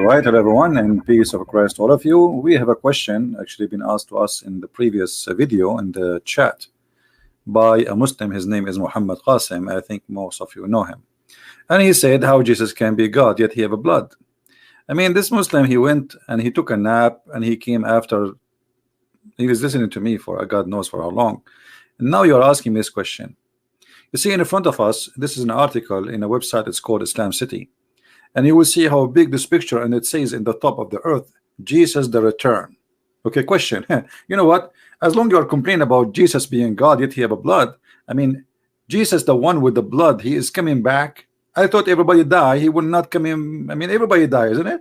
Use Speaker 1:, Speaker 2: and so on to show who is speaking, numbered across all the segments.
Speaker 1: right, hello everyone, and peace of Christ all of you. We have a question actually been asked to us in the previous video in the chat by a Muslim. His name is Muhammad Qasim. I think most of you know him. And he said how Jesus can be God yet he have a blood. I mean, this Muslim, he went and he took a nap and he came after. He was listening to me for God knows for how long. And now you're asking me this question. You see in front of us, this is an article in a website. It's called Islam City. And you will see how big this picture, and it says in the top of the earth, Jesus the return. Okay, question. You know what? As long as you are complaining about Jesus being God, yet he have a blood. I mean, Jesus, the one with the blood, he is coming back. I thought everybody die. He will not come in. I mean, everybody die, isn't it?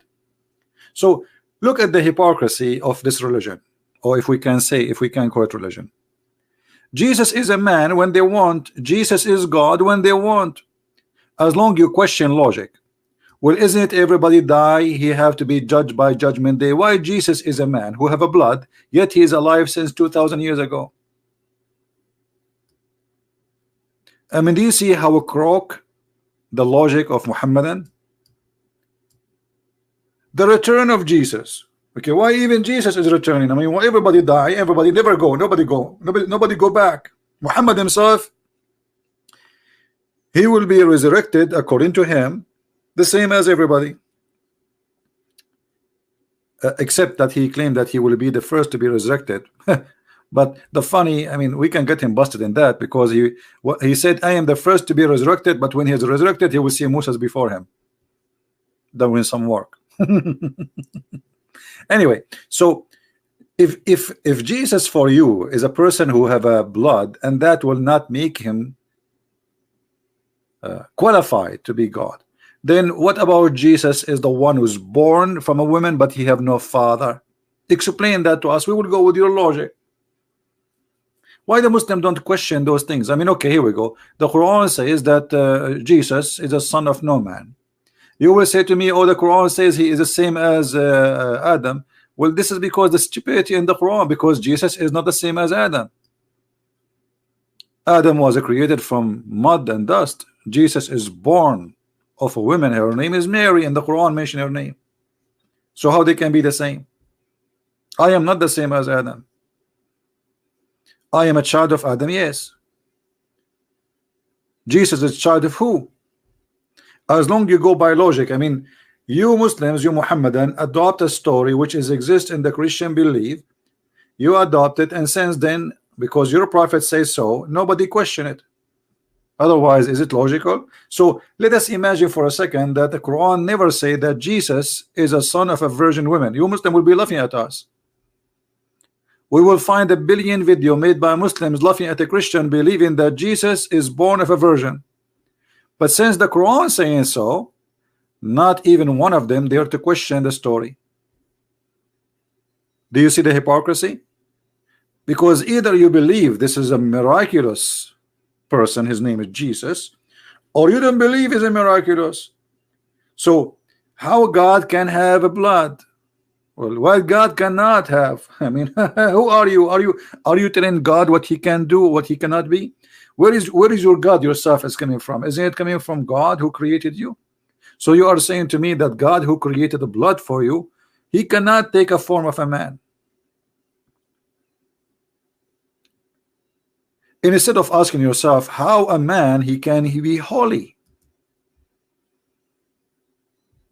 Speaker 1: So look at the hypocrisy of this religion, or if we can say, if we can call it religion. Jesus is a man when they want. Jesus is God when they want. As long as you question logic. Well, isn't it everybody die? He have to be judged by judgment day. Why Jesus is a man who have a blood, yet he is alive since 2,000 years ago? I mean, do you see how crook the logic of Mohammedan? The return of Jesus. Okay, why even Jesus is returning? I mean, well, everybody die, everybody never go, nobody go back. Muhammad himself, he will be resurrected according to him, the same as everybody, except that he claimed that he will be the first to be resurrected. But the funny, I mean, we can get him busted in that, because he said, I am the first to be resurrected, but when he is resurrected, he will see Moses before him doing some work. Anyway, so if Jesus for you is a person who have a blood, and that will not make him qualified to be God, then what about Jesus is the one who's born from a woman but he have no father? Explain that to us. We will go with your logic. Why the Muslim don't question those things? I mean, okay, here we go. The Quran says that Jesus is a son of no man. You will say to me, oh, the Quran says he is the same as Adam. Well, this is because the stupidity in the Quran, because Jesus is not the same as Adam. Adam was created from mud and dust. Jesus is born of a woman. Her name is Mary, and the Quran mentioned her name. So how they can be the same? I am not the same as Adam. I am a child of Adam, yes. Jesus is a child of who? As long as you go by logic, I mean, you Muslims, you Muhammadan, adopt a story which exists in the Christian belief. You adopt it, and since then, because your prophet says so, nobody question it. Otherwise, is it logical? So let us imagine for a second that the Quran never say that Jesus is a son of a virgin woman. You Muslim will be laughing at us. We will find a billion video made by Muslims laughing at a Christian believing that Jesus is born of a virgin. But since the Quran saying so, not even one of them dare to question the story. Do you see the hypocrisy? Because either you believe this is a miraculous person, his name is Jesus, or you don't believe he's a miraculous. So how God can have a blood? Well, what God cannot have? I mean, who are you? Are you telling God what he can do, what he cannot be? Where is your God yourself is coming from? Isn't it coming from God who created you? So you are saying to me that God who created the blood for you, he cannot take a form of a man. And instead of asking yourself how a man he be holy,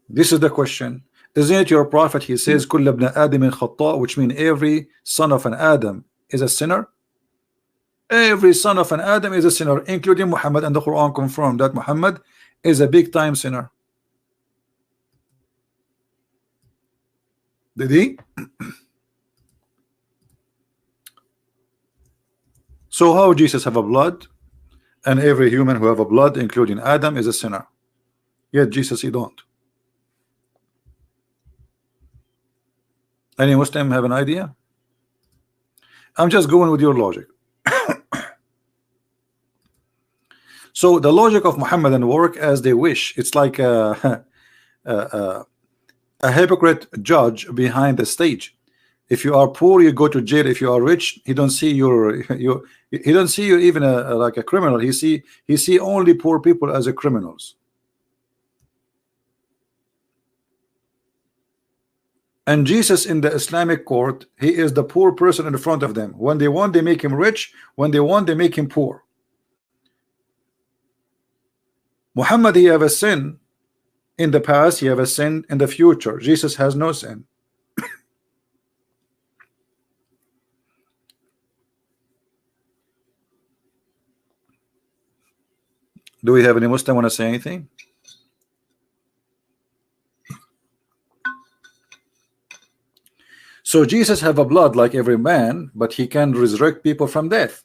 Speaker 1: this is the question. Isn't it your prophet? He says, "Kull ibn Adam khata," which means every son of an Adam is a sinner. Every son of an Adam is a sinner, including Muhammad, and the Quran confirmed that Muhammad is a big time sinner. Did he? So how Jesus have a blood, and every human who have a blood, including Adam, is a sinner? Yet Jesus he don't. Any Muslim have an idea? I'm just going with your logic. So the logic of Muhammadan work as they wish. It's like a hypocrite judge behind the stage. If you are poor, you go to jail. If you are rich, he don't see he don't see you even like a criminal. He see only poor people as a criminals. And Jesus in the Islamic court, he is the poor person in front of them. When they want, they make him rich. When they want, they make him poor. Muhammad, he have a sin in the past, he have a sin in the future. Jesus has no sin. Do we have any Muslim want to say anything? So Jesus have a blood like every man, but he can resurrect people from death.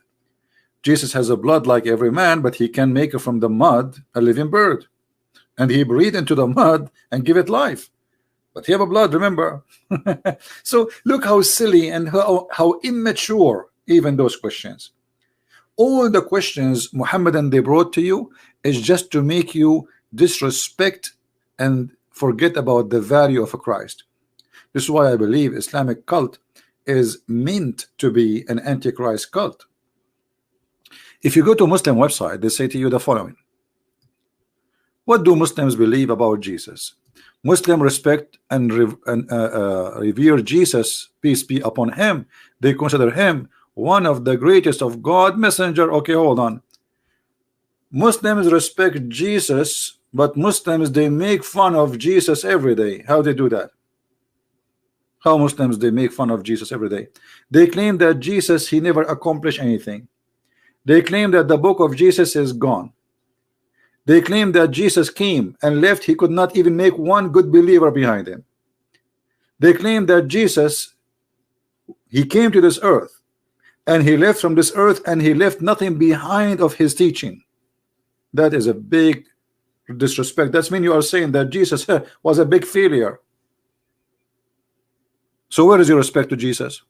Speaker 1: Jesus has a blood like every man, but he can make from the mud a living bird, and he breathed into the mud and give it life. But he have a blood, remember? So look how silly and how immature even those questions. All the questions Muhammadan they brought to you is just to make you disrespect and forget about the value of a Christ. This is why I believe Islamic cult is meant to be an antichrist cult. If you go to Muslim website, they say to you the following: what do Muslims believe about Jesus? Muslims respect and revere Jesus, peace be upon him. They consider him one of the greatest of God messenger. Okay, hold on. Muslims respect Jesus, but Muslims they make fun of Jesus every day. How they do that? How Muslims they make fun of Jesus every day? They claim that Jesus he never accomplished anything. They claim that the book of Jesus is gone. They claim that Jesus came and left. He could not even make one good believer behind him. They claim that Jesus he came to this earth and he left from this earth and he left nothing behind of his teaching. That is a big disrespect. That's mean you are saying that Jesus was a big failure. So where is your respect to Jesus?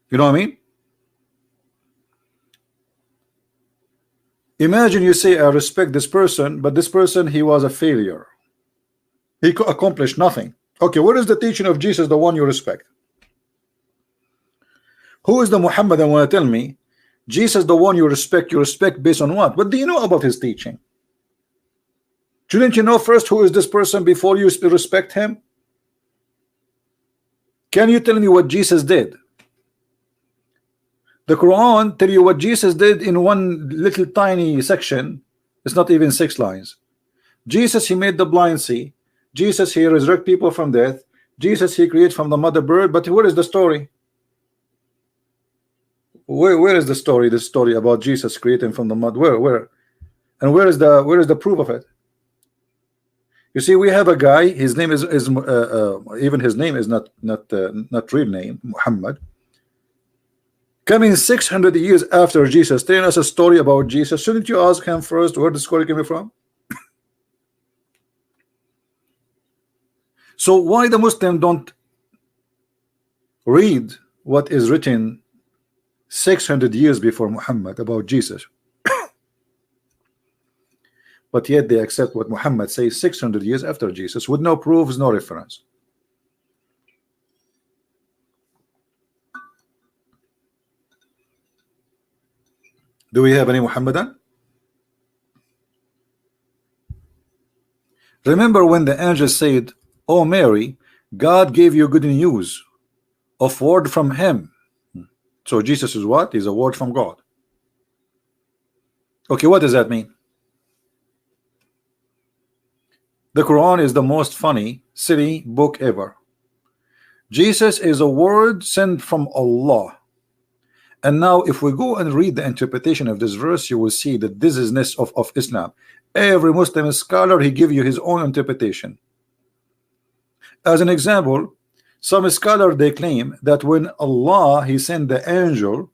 Speaker 1: You know what I mean? Imagine you say I respect this person, but this person he was a failure. He accomplished nothing. Okay, what is the teaching of Jesus, the one you respect? Who is the Muhammad? And want to tell me Jesus the one you respect based on what? What do you know about his teaching? Shouldn't you know first who is this person before you respect him? Can you tell me what Jesus did? The Quran tell you what Jesus did in one little tiny section. It's not even 6 lines. Jesus he made the blind see. Jesus he resurrect people from death. Jesus he created from the mother bird. But where is the story? Where is the story? The story about Jesus creating from the mud. Where? And where is the proof of it? You see, we have a guy. His name is even his name is not real name, Muhammad. Coming 600 years after Jesus, telling us a story about Jesus. Shouldn't you ask him first where the story came from? So why the Muslim don't read what is written 600 years before Muhammad about Jesus? But yet they accept what Muhammad says 600 years after Jesus with no proofs, no reference. Do we have any Muhammadan? Remember when the angel said, "Oh Mary, God gave you good news of word from him." So Jesus is what? He's a word from God. Okay, what does that mean? The Quran is the most funny, silly book ever. Jesus is a word sent from Allah. And now if we go and read the interpretation of this verse, you will see that this is of Islam. Every Muslim scholar, he give you his own interpretation. As an example, some scholar they claim that when Allah he sent the angel,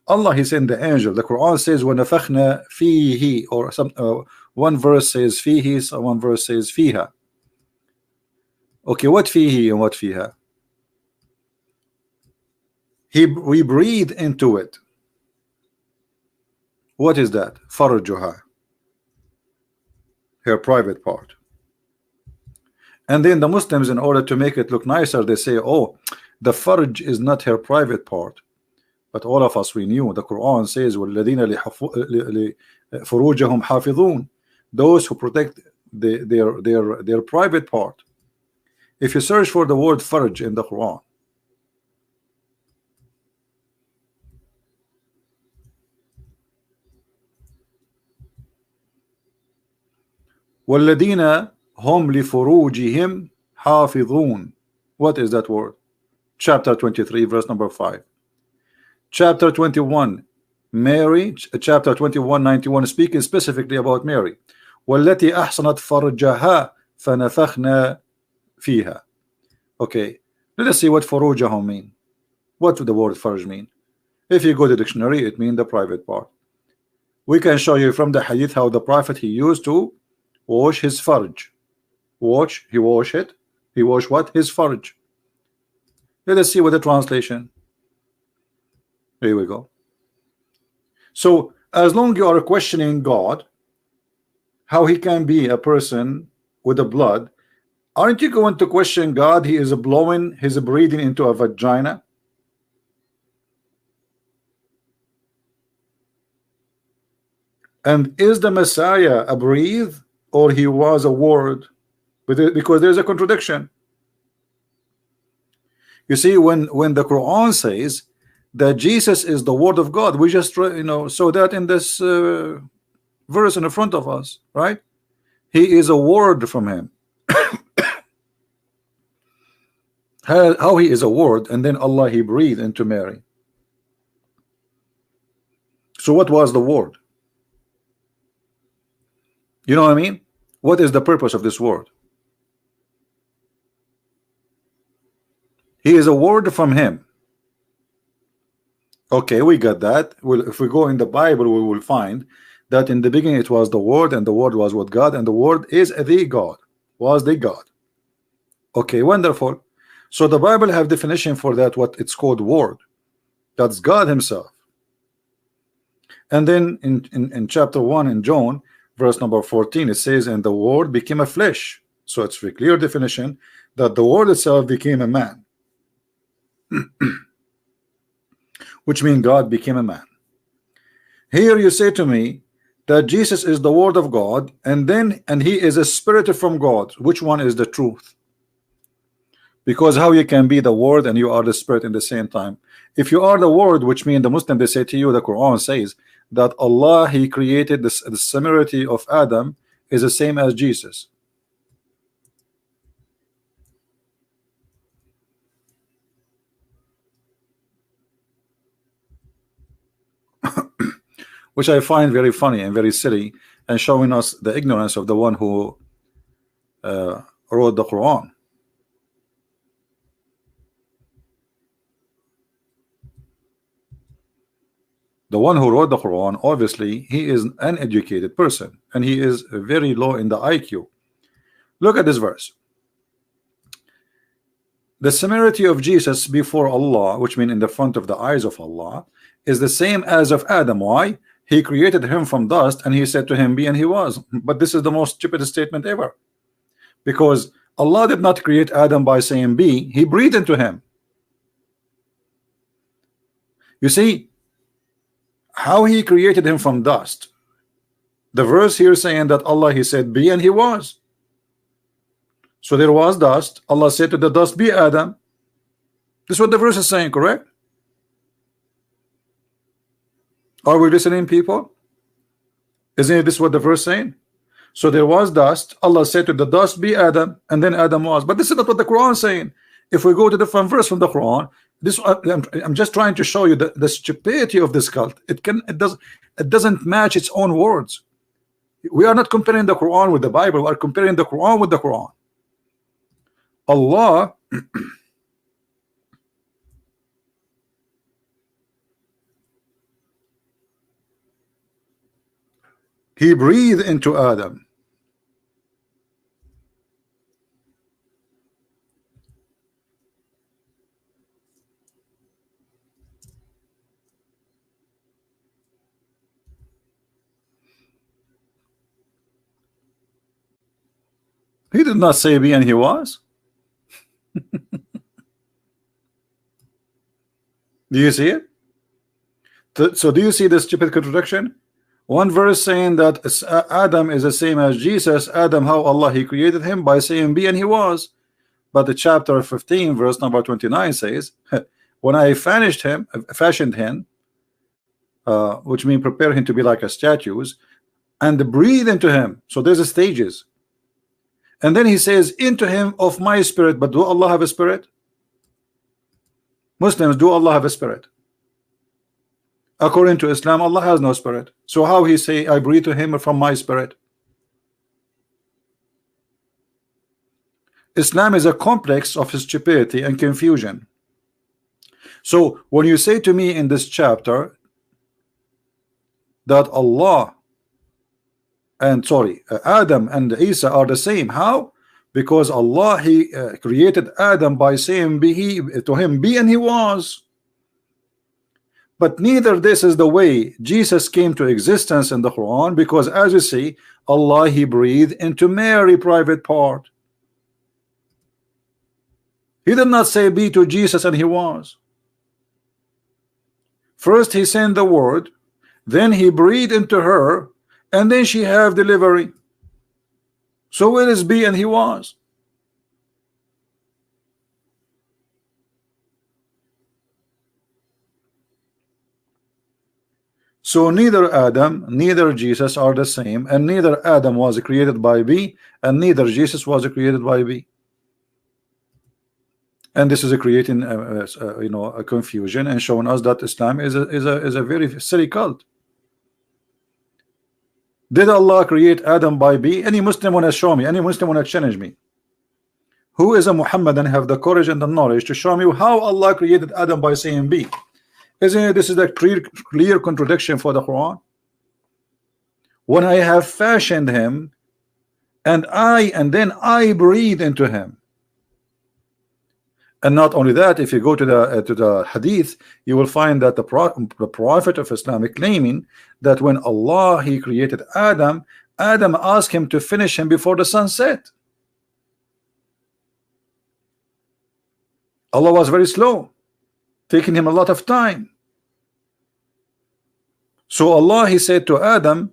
Speaker 1: the Quran says وَنَفَخْنَا فِيهِ, or some one verse says fihi, so one verse says fiha. Okay, what fihi and what fiha? We breathe into it. What is that? Farjuha, her private part. And then the Muslims, in order to make it look nicer, they say, oh, the farj is not her private part. But all of us, we knew the Quran says وَالَّذِينَ لِفُرُوجَهُمْ حَافِظُونَ, those who protect their private part. If you search for the word farj in the Quran, وَالَّذِينَ هُمْ لِفُرُوجِهِمْ حَافِظُونَ. What is that word? Chapter 23, verse number 5. Chapter 21, Mary, chapter 21, 91, speaking specifically about Mary. وَالَّتِي أَحْصَنَتْ فَرْجَهَا فَنَفَخْنَا فِيهَا. Okay, let us see what فُرُوجَهُم mean. What do the word farj mean? If you go to the dictionary, it means the private part. We can show you from the hadith how the prophet he used to wash his farj. He washed it. He washed what? His farj. Let us see what the translation. Here we go. So as long you are questioning God, how he can be a person with the blood, aren't you going to question God? He is blowing, he's breathing into a vagina. And is the Messiah a breathe, or he was a word? Because there's a contradiction. You see, when the Quran says that Jesus is the word of God, we just saw that in this verse in the front of us, right? He is a word from him. How he is a word, and then Allah he breathed into Mary. So what was the word? You know what I mean? What is the purpose of this word? He is a word from him. Okay, we got that. Well, if we go in the Bible, we will find that in the beginning it was the word, and the word was with God, and the word is the God, was the God. Okay, wonderful. So the Bible have definition for that, what it's called word. That's God himself. And then in chapter 1 in John, verse number 14, it says, and the word became a flesh. So it's a clear definition that the word itself became a man. Which means God became a man. Here you say to me that Jesus is the word of God, and he is a spirit from God. Which one is the truth? Because how you can be the word and you are the spirit in the same time? If you are the word, which means the Muslim, they say to you, the Quran says that Allah he created the similarity of Adam is the same as Jesus. Which I find very funny and very silly, and showing us the ignorance of the one who wrote the Quran. The one who wrote the Quran, obviously he is an uneducated person, and he is very low in the IQ. Look at this verse. The similarity of Jesus before Allah, which means in the front of the eyes of Allah, is the same as of Adam. Why? He created him from dust, and he said to him, be, and he was. But this is the most stupidest statement ever, because Allah did not create Adam by saying be, he breathed into him. You see how he created him from dust. The verse here saying that Allah he said be, and he was. So there was dust. Allah said to the dust, be Adam. This is what the verse is saying, correct? Are we listening, people? Isn't this what the verse saying? So there was dust. Allah said to the dust, be Adam, and then Adam was. But this is not what the Quran is saying. If we go to the different verse from the Quran, this I'm just trying to show you the stupidity of this cult. It doesn't match its own words. We are not comparing the Quran with the Bible. We are comparing the Quran with the Quran. Allah he breathed into Adam. He did not say be, and he was. Do you see it? So do you see the stupid contradiction? One verse saying that Adam is the same as Jesus. Adam, how Allah he created him by saying be, and he was. But the chapter 15 verse number 29 says, when I fashioned him, which means prepare him to be like a statues, and breathe into him. So there's a stages. And then he says into him of my spirit. But do Allah have a spirit? Muslims, do Allah have a spirit? According to Islam, Allah has no spirit. So how he say I breathe to him from my spirit? Islam is a complex of stupidity and confusion. So when you say to me in this chapter that Allah and Adam and Isa are the same, how? Because Allah he created Adam by saying be, to him be, and he was. But neither this is the way Jesus came to existence in the Quran, because as you see, Allah he breathed into Mary private part. He did not say be to Jesus and he was. First he sent the word, then he breathed into her, and then she have delivery. So where is be and he was? So neither Adam, neither Jesus are the same, and neither Adam was created by be, and neither Jesus was created by be. And this is creating you know, a confusion and showing us that Islam is a very silly cult. Did Allah create Adam by be? Any Muslim want to show me? Any Muslim want to challenge me? Who is a Muhammadan have the courage and the knowledge to show me how Allah created Adam by saying be? Isn't it this is a clear contradiction for the Quran? When I have fashioned him, and then I breathe into him. And not only that, if you go to the hadith, you will find that the prophet of Islam is claiming that when Allah he created Adam, Adam asked him to finish him before the sun set. Allah was very slow, taking him a lot of time. So Allah he said to Adam,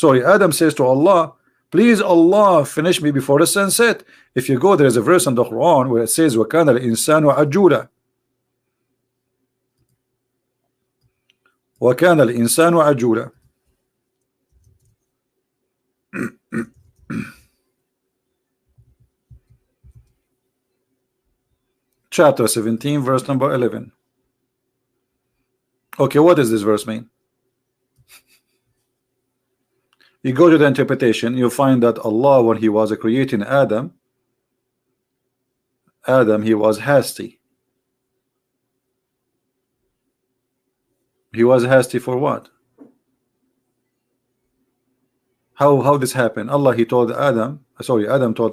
Speaker 1: Adam says to Allah, please Allah finish me before the sunset. If you go, there is a verse in the Quran where it says وَكَانَ الْإِنسَانُ عَجُولًا وَكَانَ الْإِنسَانُ عَجُولًا. Chapter 17 verse number 11. Okay, what does this verse mean? You go to the interpretation, you find that Allah, when he was creating Adam, he was hasty. He was hasty for what? How this happened? Adam told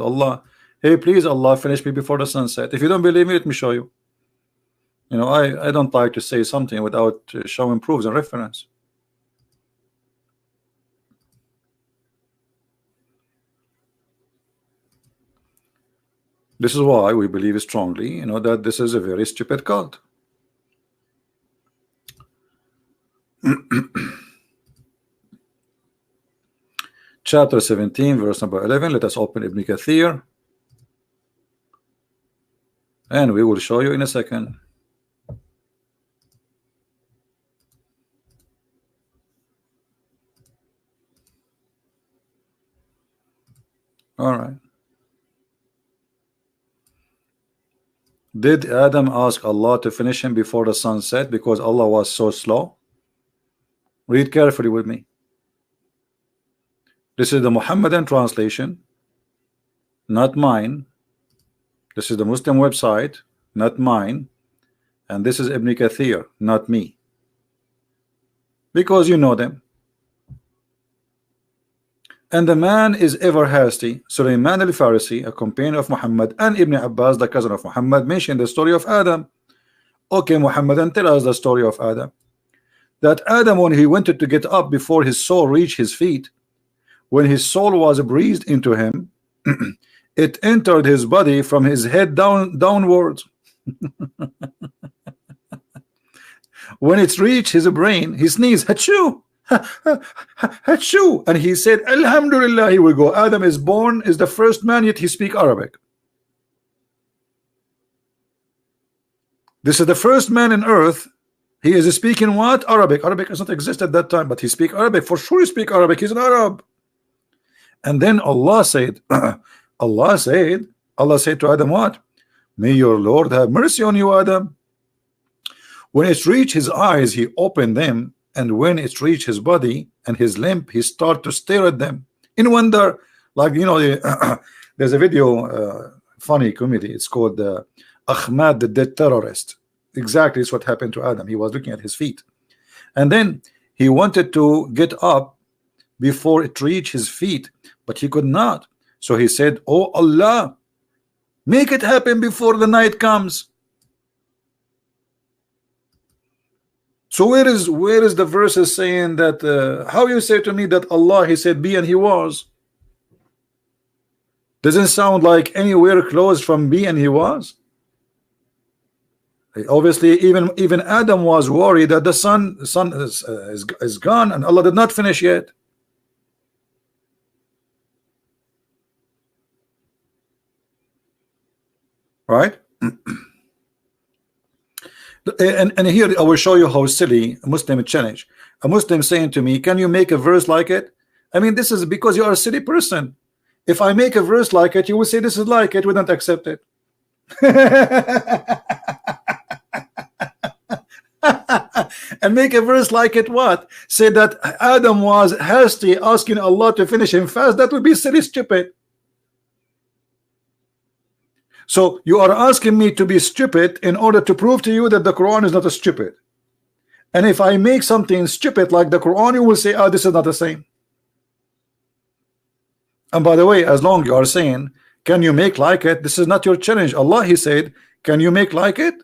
Speaker 1: Allah, hey, please Allah, finish me before the sunset. If you don't believe me, let me show you. You know, I don't like to say something without showing proofs and reference. This is why we believe strongly, you know, that this is a very stupid cult. Chapter 17 verse number 11. Let us open Ibn Kathir and we will show you in a second. All right. Did Adam ask Allah to finish him before the sun set because Allah was so slow? Read carefully with me. This is the Muhammadan translation, not mine. This is the Muslim website, not mine. And this is Ibn Kathir, not me. Because you know them. And the man is ever hasty. Sulaiman al-Farisi, a companion of Muhammad, and Ibn Abbas, the cousin of Muhammad, mentioned the story of Adam. Okay, Muhammad, and tell us the story of Adam. That Adam, when he wanted to get up before his soul reached his feet, when his soul was breathed into him, it entered his body from his head downwards. When it reached his brain, he sneezed, achoo, Hachu, and he said, Alhamdulillah, here we go. Adam is born, is the first man, yet he speak Arabic. This is the first man in earth. He is speaking what? Arabic. Arabic does not exist at that time, but he speak Arabic. For sure he speak Arabic. He's an Arab. And then Allah said, Allah said to Adam what? May your Lord have mercy on you, Adam. When it reached his eyes, he opened them, and when it reached his body and his limb, he started to stare at them in wonder. Like, you know, there's a video, funny comedy. It's called Ahmad the Dead Terrorist. Exactly, it's what happened to Adam. He was looking at his feet, and then he wanted to get up before it reached his feet, but he could not. So he said, oh Allah, make it happen before the night comes. So where is the verses saying that how you say to me that Allah, he said be and he was? Doesn't sound like anywhere close from be and he was. Obviously even Adam was worried that the sun is gone and Allah did not finish yet. Right? And here I will show you how silly a Muslim challenge. A Muslim saying to me, can you make a verse like it? I mean, this is because you are a silly person. If I make a verse like it, you will say this is like it, we don't accept it. And make a verse like it what? Say that Adam was hasty asking Allah to finish him fast. That would be silly, stupid. So you are asking me to be stupid in order to prove to you that the Quran is not a stupid. And if I make something stupid like the Quran, you will say, oh, this is not the same. And by the way, as long you are saying, can you make like it? This is not your challenge. Allah, he said, can you make like it?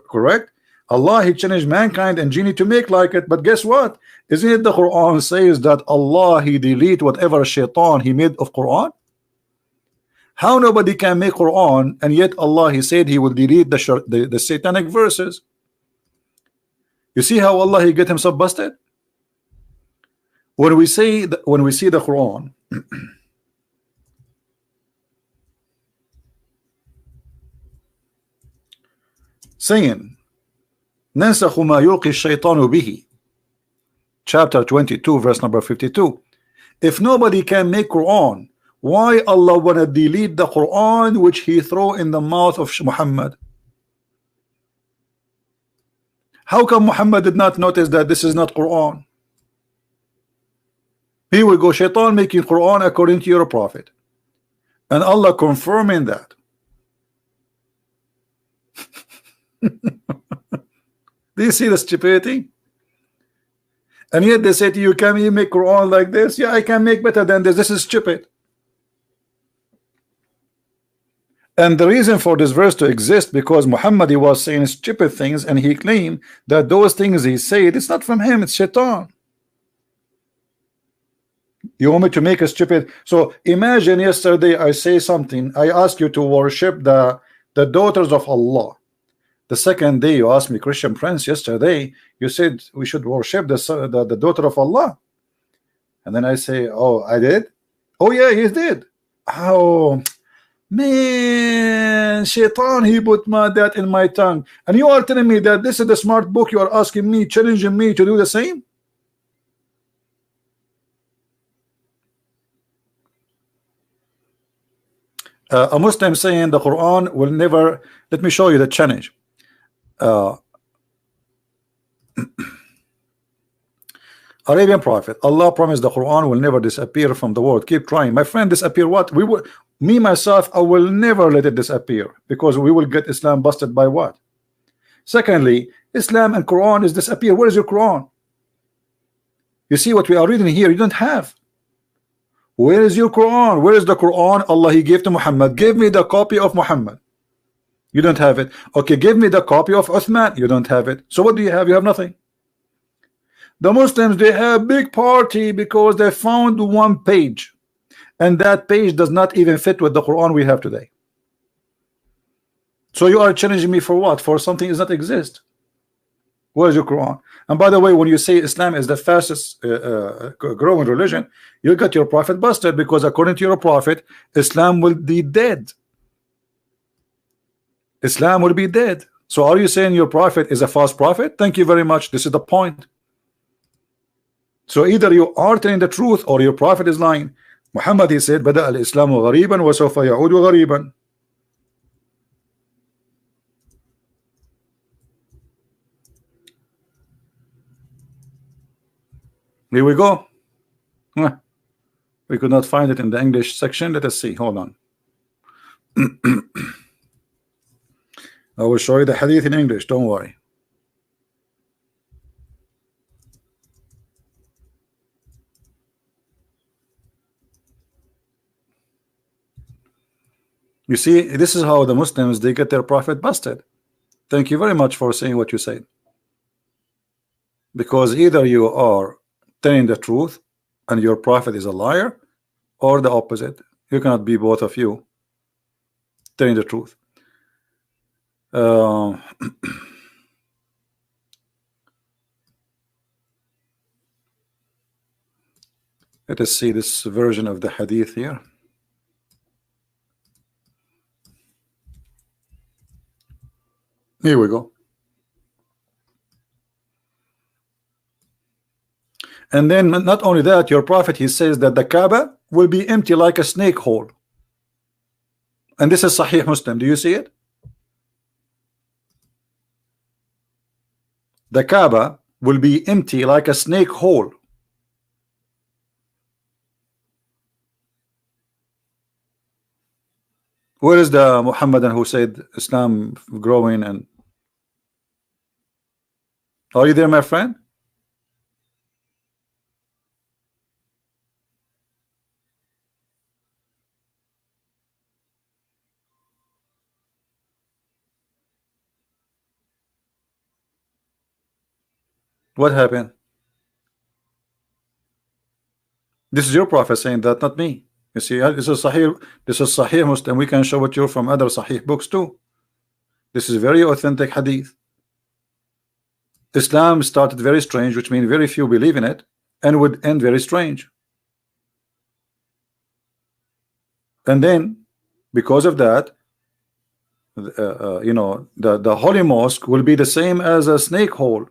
Speaker 1: Correct? Allah, he challenged mankind and genie to make like it. But guess what? Isn't it the Quran says that Allah, he delete whatever shaitan he made of Quran? How nobody can make Quran, and yet Allah, he said he will delete the satanic verses. You see how Allah, he get himself busted? When we see the Quran saying ننسخ ما يلقي الشيطان به, chapter 22 verse number 52, if nobody can make Quran, why Allah wanna delete the Quran which he throw in the mouth of Muhammad? How come Muhammad did not notice that this is not Quran? Here we go, shaitan making Quran according to your prophet, and Allah confirming that. Do you see the stupidity? And yet they say to you, can you make Quran like this? Yeah, I can make better than this. This is stupid. And the reason for this verse to exist, because Muhammad, he was saying stupid things, and he claimed that those things he said, it's not from him, it's shaitan. You want me to make a stupid? So imagine yesterday I say something, I ask you to worship the daughters of Allah. The second day you asked me, Christian Prince, yesterday you said we should worship the daughter of Allah. And then I say, oh, I did? Oh yeah, he did. Oh man, shaitan, he put that in my tongue. And you are telling me that this is the smart book, you are asking me, challenging me to do the same? A Muslim saying the Quran will never, let me show you the challenge. Arabian prophet, Allah promised the Quran will never disappear from the world. Keep trying, my friend. Disappear what? We will, me myself, I will never let it disappear, because we will get Islam busted by what? Secondly, Islam and Quran is disappear. Where is your Quran? You see what we are reading here, you don't have. Where is your Quran? Where is the Quran Allah he gave to Muhammad? Give me the copy of Muhammad. You don't have it. Okay, give me the copy of Uthman. You don't have it. So what do you have? You have nothing. The Muslims, they have big party because they found one page, and that page does not even fit with the Quran we have today. So you are challenging me for what? For something that does not exist. Where is your Quran? And by the way, when you say Islam is the fastest growing religion, you got your prophet busted, because according to your prophet, Islam will be dead. Islam will be dead. So are you saying your prophet is a false prophet? Thank you very much. This is the point. So either you are telling the truth or your prophet is lying. Muhammad, he said, بدأ الإسلام غريبا وسوف يعود غريبا. Here we go. We could not find it in the English section. Let us see. Hold on. I will show you the hadith in English. Don't worry. You see, this is how the Muslims, they get their prophet busted. Thank you very much for saying what you said. Because either you are telling the truth and your prophet is a liar, or the opposite. You cannot be both of you telling the truth. Let us see this version of the hadith here. Here we go. And then not only that, your prophet, he says that the Kaaba will be empty like a snake hole. And this is Sahih Muslim. Do you see it? The Kaaba will be empty like a snake hole. Where is the Muhammadan who said Islam growing? And are you there, my friend? What happened? This is your prophet saying that, not me. You see, this is Sahih Muslim. We can show it you from other Sahih books too. This is very authentic hadith. Islam started very strange, which means very few believe in it, and would end very strange. And then, because of that, you know, the holy mosque will be the same as a snake hole.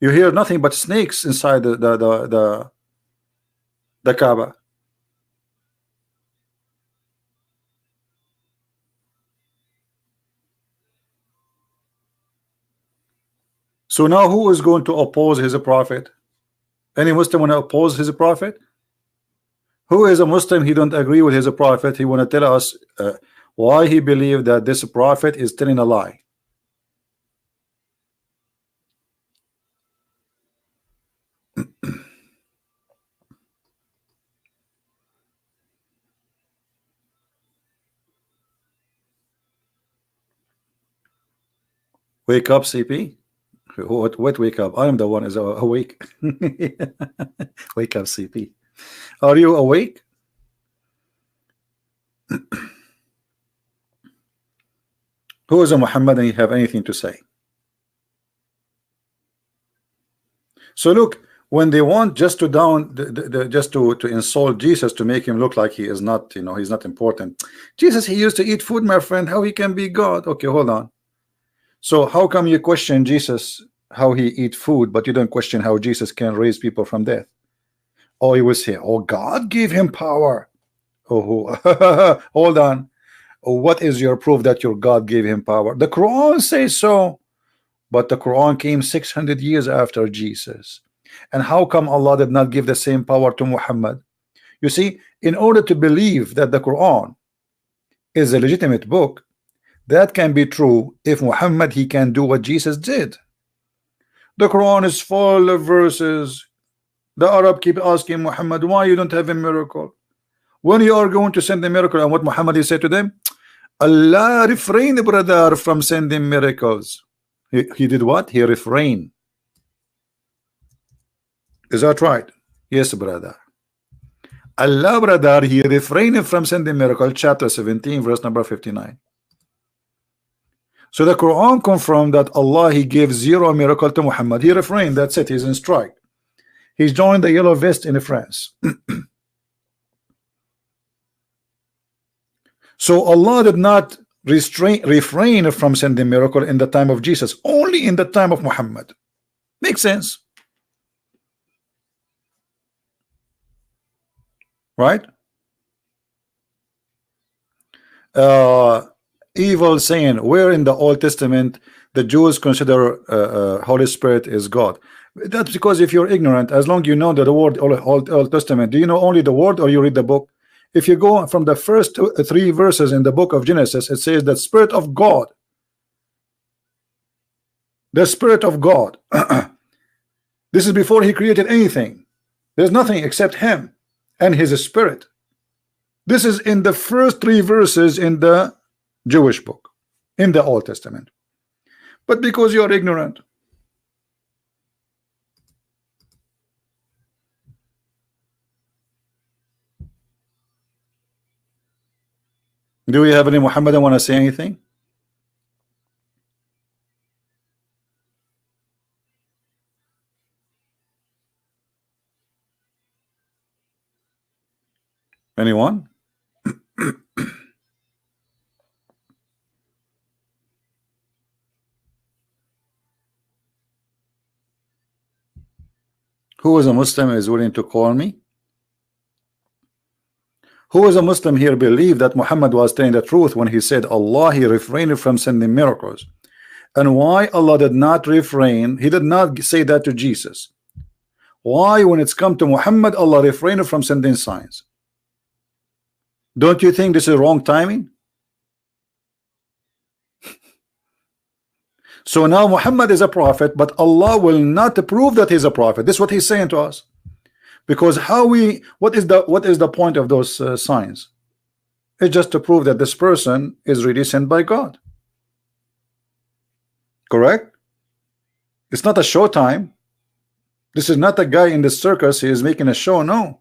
Speaker 1: You hear nothing but snakes inside the Kaaba. So now who is going to oppose his prophet? Any Muslim want to oppose his prophet? Who is a Muslim, he don't agree with his prophet, he want to tell us why he believed that this prophet is telling a lie? Wake up, CP. What wake up? I am the one is awake. Wake up, CP. Are you awake? Who is a Muhammad and you have anything to say? So look, when they want just to just to insult Jesus, to make him look like he is not, you know, he's not important. Jesus, he used to eat food, my friend. How he can be God? Okay, hold on. So how come you question Jesus how he eat food, but you don't question how Jesus can raise people from death? Oh, you will say, oh, God gave him power. Oh, hold on. Oh, what is your proof that your God gave him power? The Quran says so, but the Quran came 600 years after Jesus. And how come Allah did not give the same power to Muhammad? You see, in order to believe that the Quran is a legitimate book, that can be true if Muhammad, he can do what Jesus did. The Quran is full of verses. The Arab keep asking Muhammad, why you don't have a miracle? When you are going to send a miracle, and what Muhammad he said to them, Allah refrained, brother, from sending miracles. He did what? He refrained. Is that right? Yes, brother. Allah, brother, he refrained from sending miracle. Chapter 17, verse number 59. So the Quran confirmed that Allah, He gave zero miracle to Muhammad. He refrained. That's it. He's in strike. He's joined the yellow vest in France. So Allah did not refrain from sending miracle in the time of Jesus, only in the time of Muhammad. Makes sense, right? Evil saying, where in the Old Testament the Jews consider Holy Spirit is God? That's because if you're ignorant, as long you know that the word Old Testament, do you know only the word or you read the book? If you go from the first 3 verses in the book of Genesis, it says that Spirit of God, the Spirit of God. This is before He created anything. There's nothing except Him and His Spirit. This is in the first 3 verses in the Jewish book, in the Old Testament. But because you are ignorant, do we have any Muhammadan want to say anything? Anyone? Who is a Muslim is willing to call me? Who is a Muslim here believe that Muhammad was telling the truth when he said Allah, He refrained from sending miracles? And why Allah did not refrain? He did not say that to Jesus. Why when it's come to Muhammad, Allah refrained from sending signs? Don't you think this is wrong timing? So now Muhammad is a prophet, but Allah will not prove that he's a prophet. This is what He's saying to us. Because what is the point of those signs? It's just to prove that this person is really sent by God. Correct? It's not a show time. This is not a guy in the circus. He is making a show. No,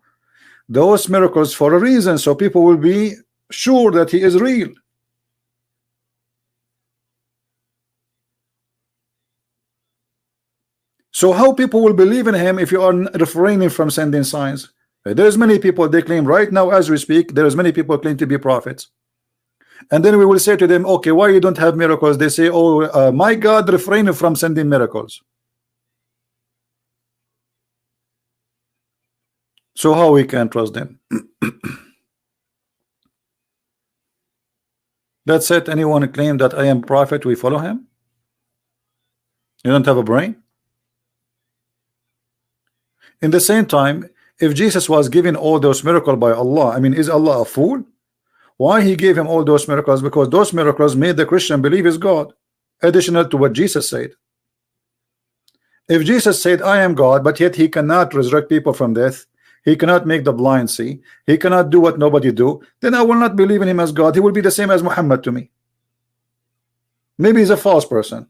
Speaker 1: those miracles for a reason, so people will be sure that he is real. So how people will believe in him if you are refraining from sending signs? There's many people, they claim right now as we speak, there's many people claim to be prophets. And then we will say to them, okay, why you don't have miracles? They say, oh, my God refrained from sending miracles. So how we can trust them? That's it. Anyone claim that I am prophet, we follow him? You don't have a brain? In the same time, if Jesus was given all those miracles by Allah, I mean, is Allah a fool? Why He gave him all those miracles? Because those miracles made the Christian believe is God, additional to what Jesus said. If Jesus said, I am God, but yet He cannot resurrect people from death, He cannot make the blind see, He cannot do what nobody do, then I will not believe in Him as God. He will be the same as Muhammad to me. Maybe he's a false person.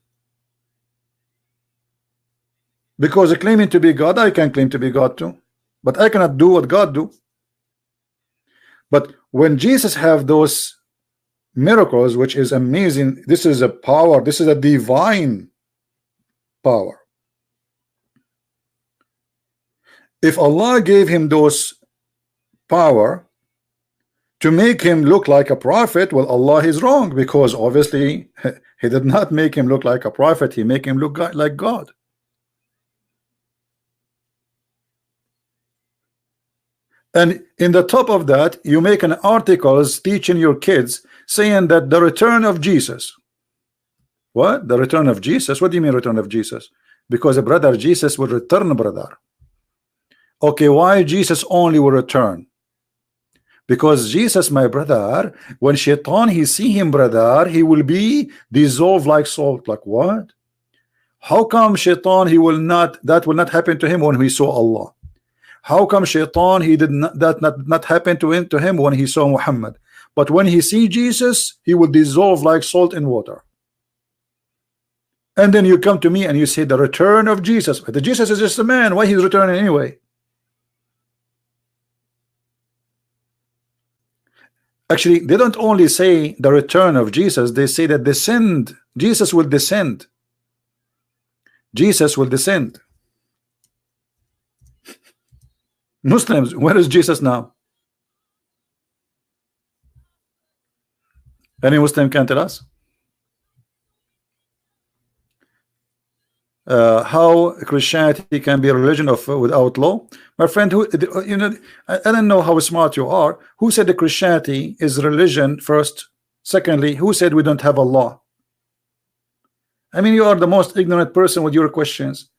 Speaker 1: Because claiming to be God, I can claim to be God too, but I cannot do what God do. But when Jesus have those miracles, which is amazing, this is a power, this is a divine power. If Allah gave him those power to make him look like a prophet, well, Allah is wrong, because obviously He did not make him look like a prophet. He make him look like God. And in the top of that, you make an articles teaching your kids saying that the return of Jesus. What? The return of Jesus? What do you mean return of Jesus? Because a brother Jesus will return, brother. Okay, why Jesus only will return? Because Jesus, my brother, when Shaitan he see him, brother, he will be dissolved like salt. Like what? How come Shaitan he will not, that will not happen to him when he saw Allah? How come Shaitan he did not, that not happen to him when he saw Muhammad? But when he see Jesus, he will dissolve like salt in water. And then you come to me and you say the return of Jesus. But the Jesus is just a man. Why he's returning anyway? Actually, they don't only say the return of Jesus, they say that descend. Jesus will descend. Jesus will descend. Muslims, where is Jesus now? Any Muslim can tell us? How Christianity can be a religion of without law? My friend, who you know, I don't know how smart you are. Who said that Christianity is religion first? Secondly, who said we don't have a law? I mean, you are the most ignorant person with your questions.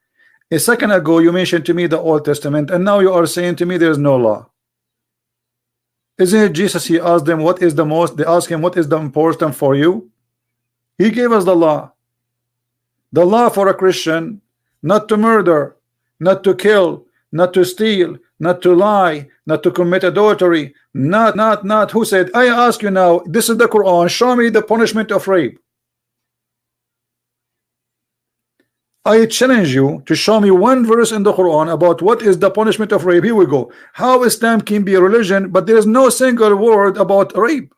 Speaker 1: A second ago, you mentioned to me the Old Testament, and now you are saying to me there is no law. Isn't it Jesus? He asked them, what is the most? They asked him, what is the important for you? He gave us the law. The law for a Christian, not to murder, not to kill, not to steal, not to lie, not to commit adultery, not. Who said? I ask you now, this is the Quran, show me the punishment of rape. I challenge you to show me one verse in the Quran about what is the punishment of rape. Here we go. How Islam can be a religion, but there is no single word about rape.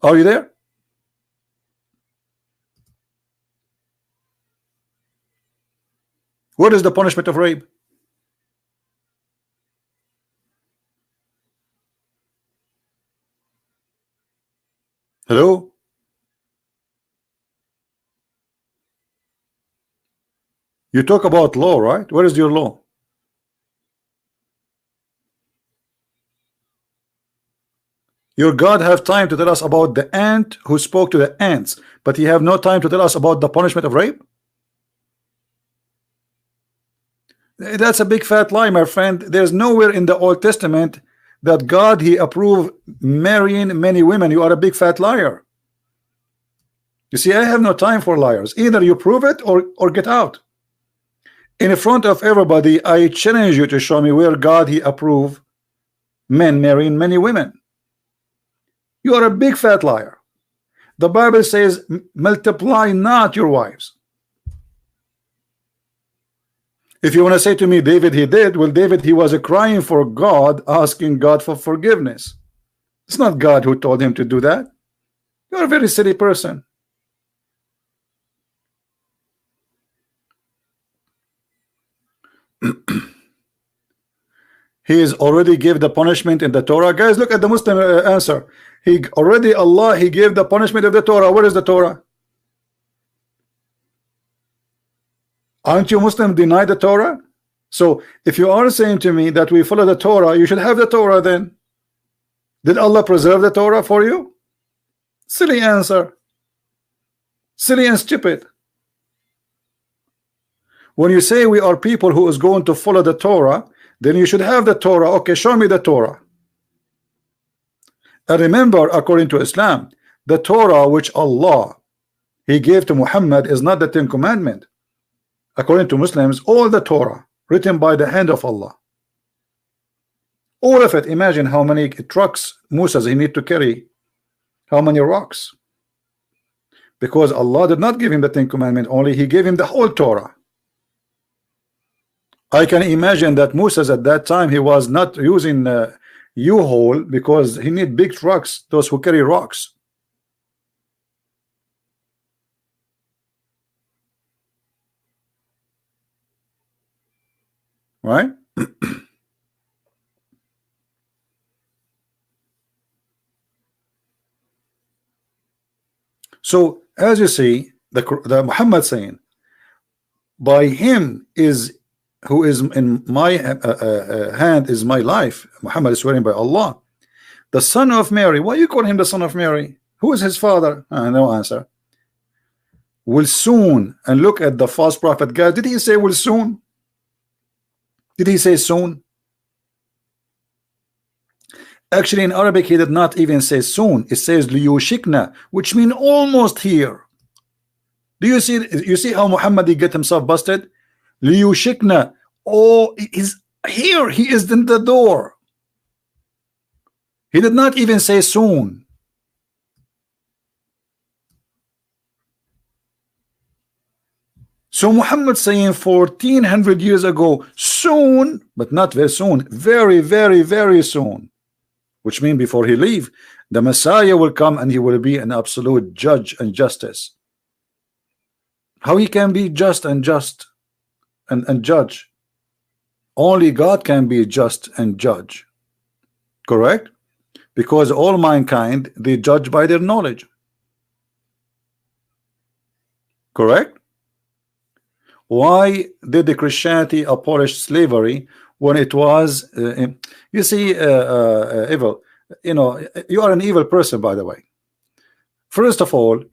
Speaker 1: Are you there? What is the punishment of rape? Hello? You talk about law, right? Where is your law? Your God have time to tell us about the ant who spoke to the ants, but he have no time to tell us about the punishment of rape? That's a big fat lie, my friend. There's nowhere in the Old Testament that God he approved marrying many women. You are a big fat liar. You see, I have no time for liars. Either you prove it or get out. In front of everybody, I challenge you to show me where God he approved men marrying many women. You are a big fat liar. The Bible says, multiply not your wives. If you want to say to me, David he did, well, David he was crying for God, asking God for forgiveness. It's not God who told him to do that. You're a very silly person. He is already gave the punishment in the Torah. Guys, look at the Muslim answer. He already, Allah he gave the punishment of the Torah. Where is the Torah? Aren't you Muslim deny the Torah? So if you are saying to me that we follow the Torah, you should have the Torah then. Did Allah preserve the Torah for you? Silly answer. Silly and stupid. When you say we are people who is going to follow the Torah, then you should have the Torah. Okay, show me the Torah. And remember, according to Islam, the Torah which Allah he gave to Muhammad is not the Ten Commandments. According to Muslims, all the Torah written by the hand of Allah, all of it. Imagine how many trucks Moses he need to carry, how many rocks, because Allah did not give him the Ten Commandments only, he gave him the whole Torah. I can imagine that Moses at that time he was not using U-Haul because he need big trucks, those who carry rocks. Right? So as you see, the Muhammad saying, by him is who is in my hand is my life. Muhammad is swearing by Allah. The son of Mary. Why you call him the son of Mary? Who is his father? No answer. Will soon. And look at the false prophet. God, did he say will soon? Did he say soon? Actually, in Arabic, he did not even say soon. It says liyushikna, which means almost here. Do you see? You see how Muhammad he get himself busted? Liyushikna. Oh, he's here. He is in the door. He did not even say soon. So Muhammad saying 1400 years ago, soon, but not very soon, very, very, very soon. which means before he leave, the Messiah will come and he will be an absolute judge and justice. How he can be just and judge? Only God can be just and judge, correct? Because all mankind, they judge by their knowledge, correct? Why did the Christianity abolish slavery when it was you see, evil? You know, you are an evil person, by the way. First of all,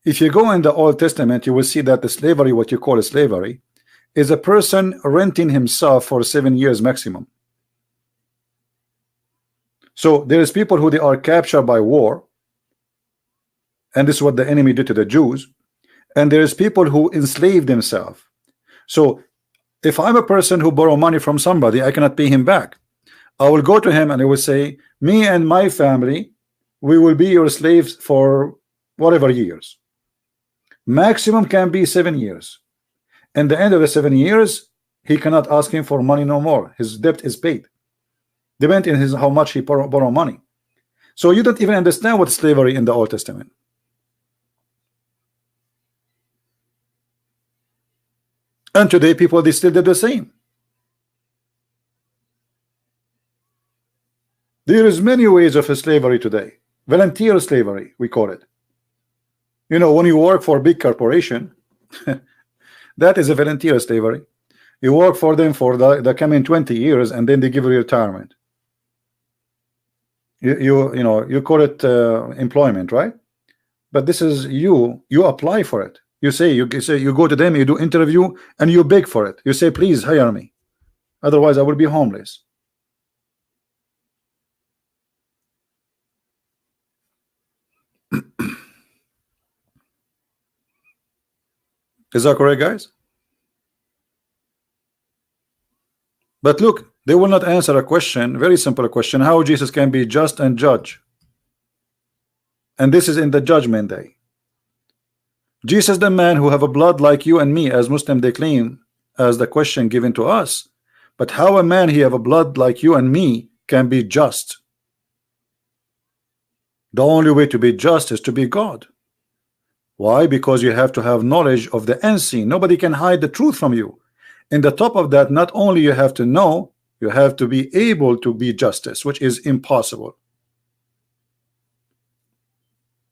Speaker 1: if you go in the Old Testament, you will see that the slavery, what you call a slavery, is a person renting himself for 7 years maximum. So there is people who they are captured by war, and this is what the enemy did to the Jews, and there is people who enslave themselves. So if I'm a person who borrow money from somebody, I cannot pay him back. I will go to him and I will say, me and my family, we will be your slaves for whatever years. Maximum can be 7 years. And the end of the 7 years, he cannot ask him for money no more. His debt is paid. Depending on how much he borrow money. So you don't even understand what slavery in the Old Testament. And today people, they still did the same. There is many ways of slavery today. Volunteer slavery, we call it. You know, when you work for a big corporation, that is a volunteer slavery. You work for them for the coming 20 years, and then they give you retirement. You know, you call it employment, right? But this is you apply for it. You go to them, you do interview, and you beg for it. You say, please hire me, otherwise I will be homeless. Is that correct, guys? But look, they will not answer a question, very simple question, how Jesus can be just and judge. And this is in the judgment day. Jesus, the man who have a blood like you and me, as Muslim they claim, as the question given to us. But how a man he have a blood like you and me can be just? The only way to be just is to be God. Why? Because you have to have knowledge of the unseen. Nobody can hide the truth from you. In the top of that, not only you have to know, you have to be able to be justice, which is impossible.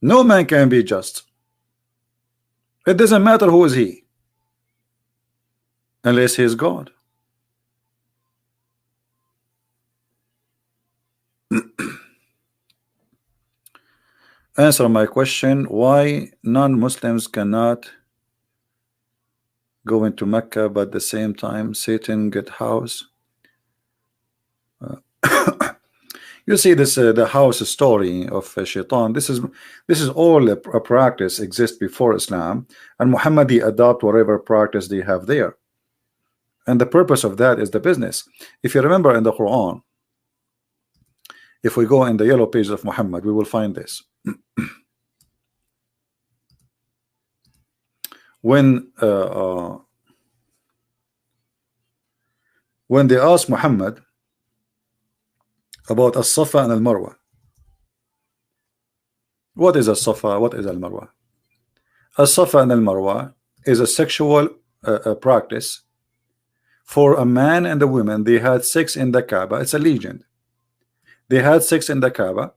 Speaker 1: No man can be just. It doesn't matter who is he, unless he is God. Answer my question, why non-Muslims cannot go into Mecca, but at the same time Satan get house? You see this the house story of Shaitan. This is all a practice exists before Islam, and Muhammad adopt whatever practice they have there, and the purpose of that is the business. If you remember in the Quran, if we go in the yellow pages of Muhammad, we will find this. When they asked Muhammad about As-Safa and Al-Marwa, what is As-Safa, what is Al-Marwa? As-Safa and Al-Marwa is a sexual practice for a man and a woman. They had sex in the Kaaba. It's a legend. They had sex in the Kaaba,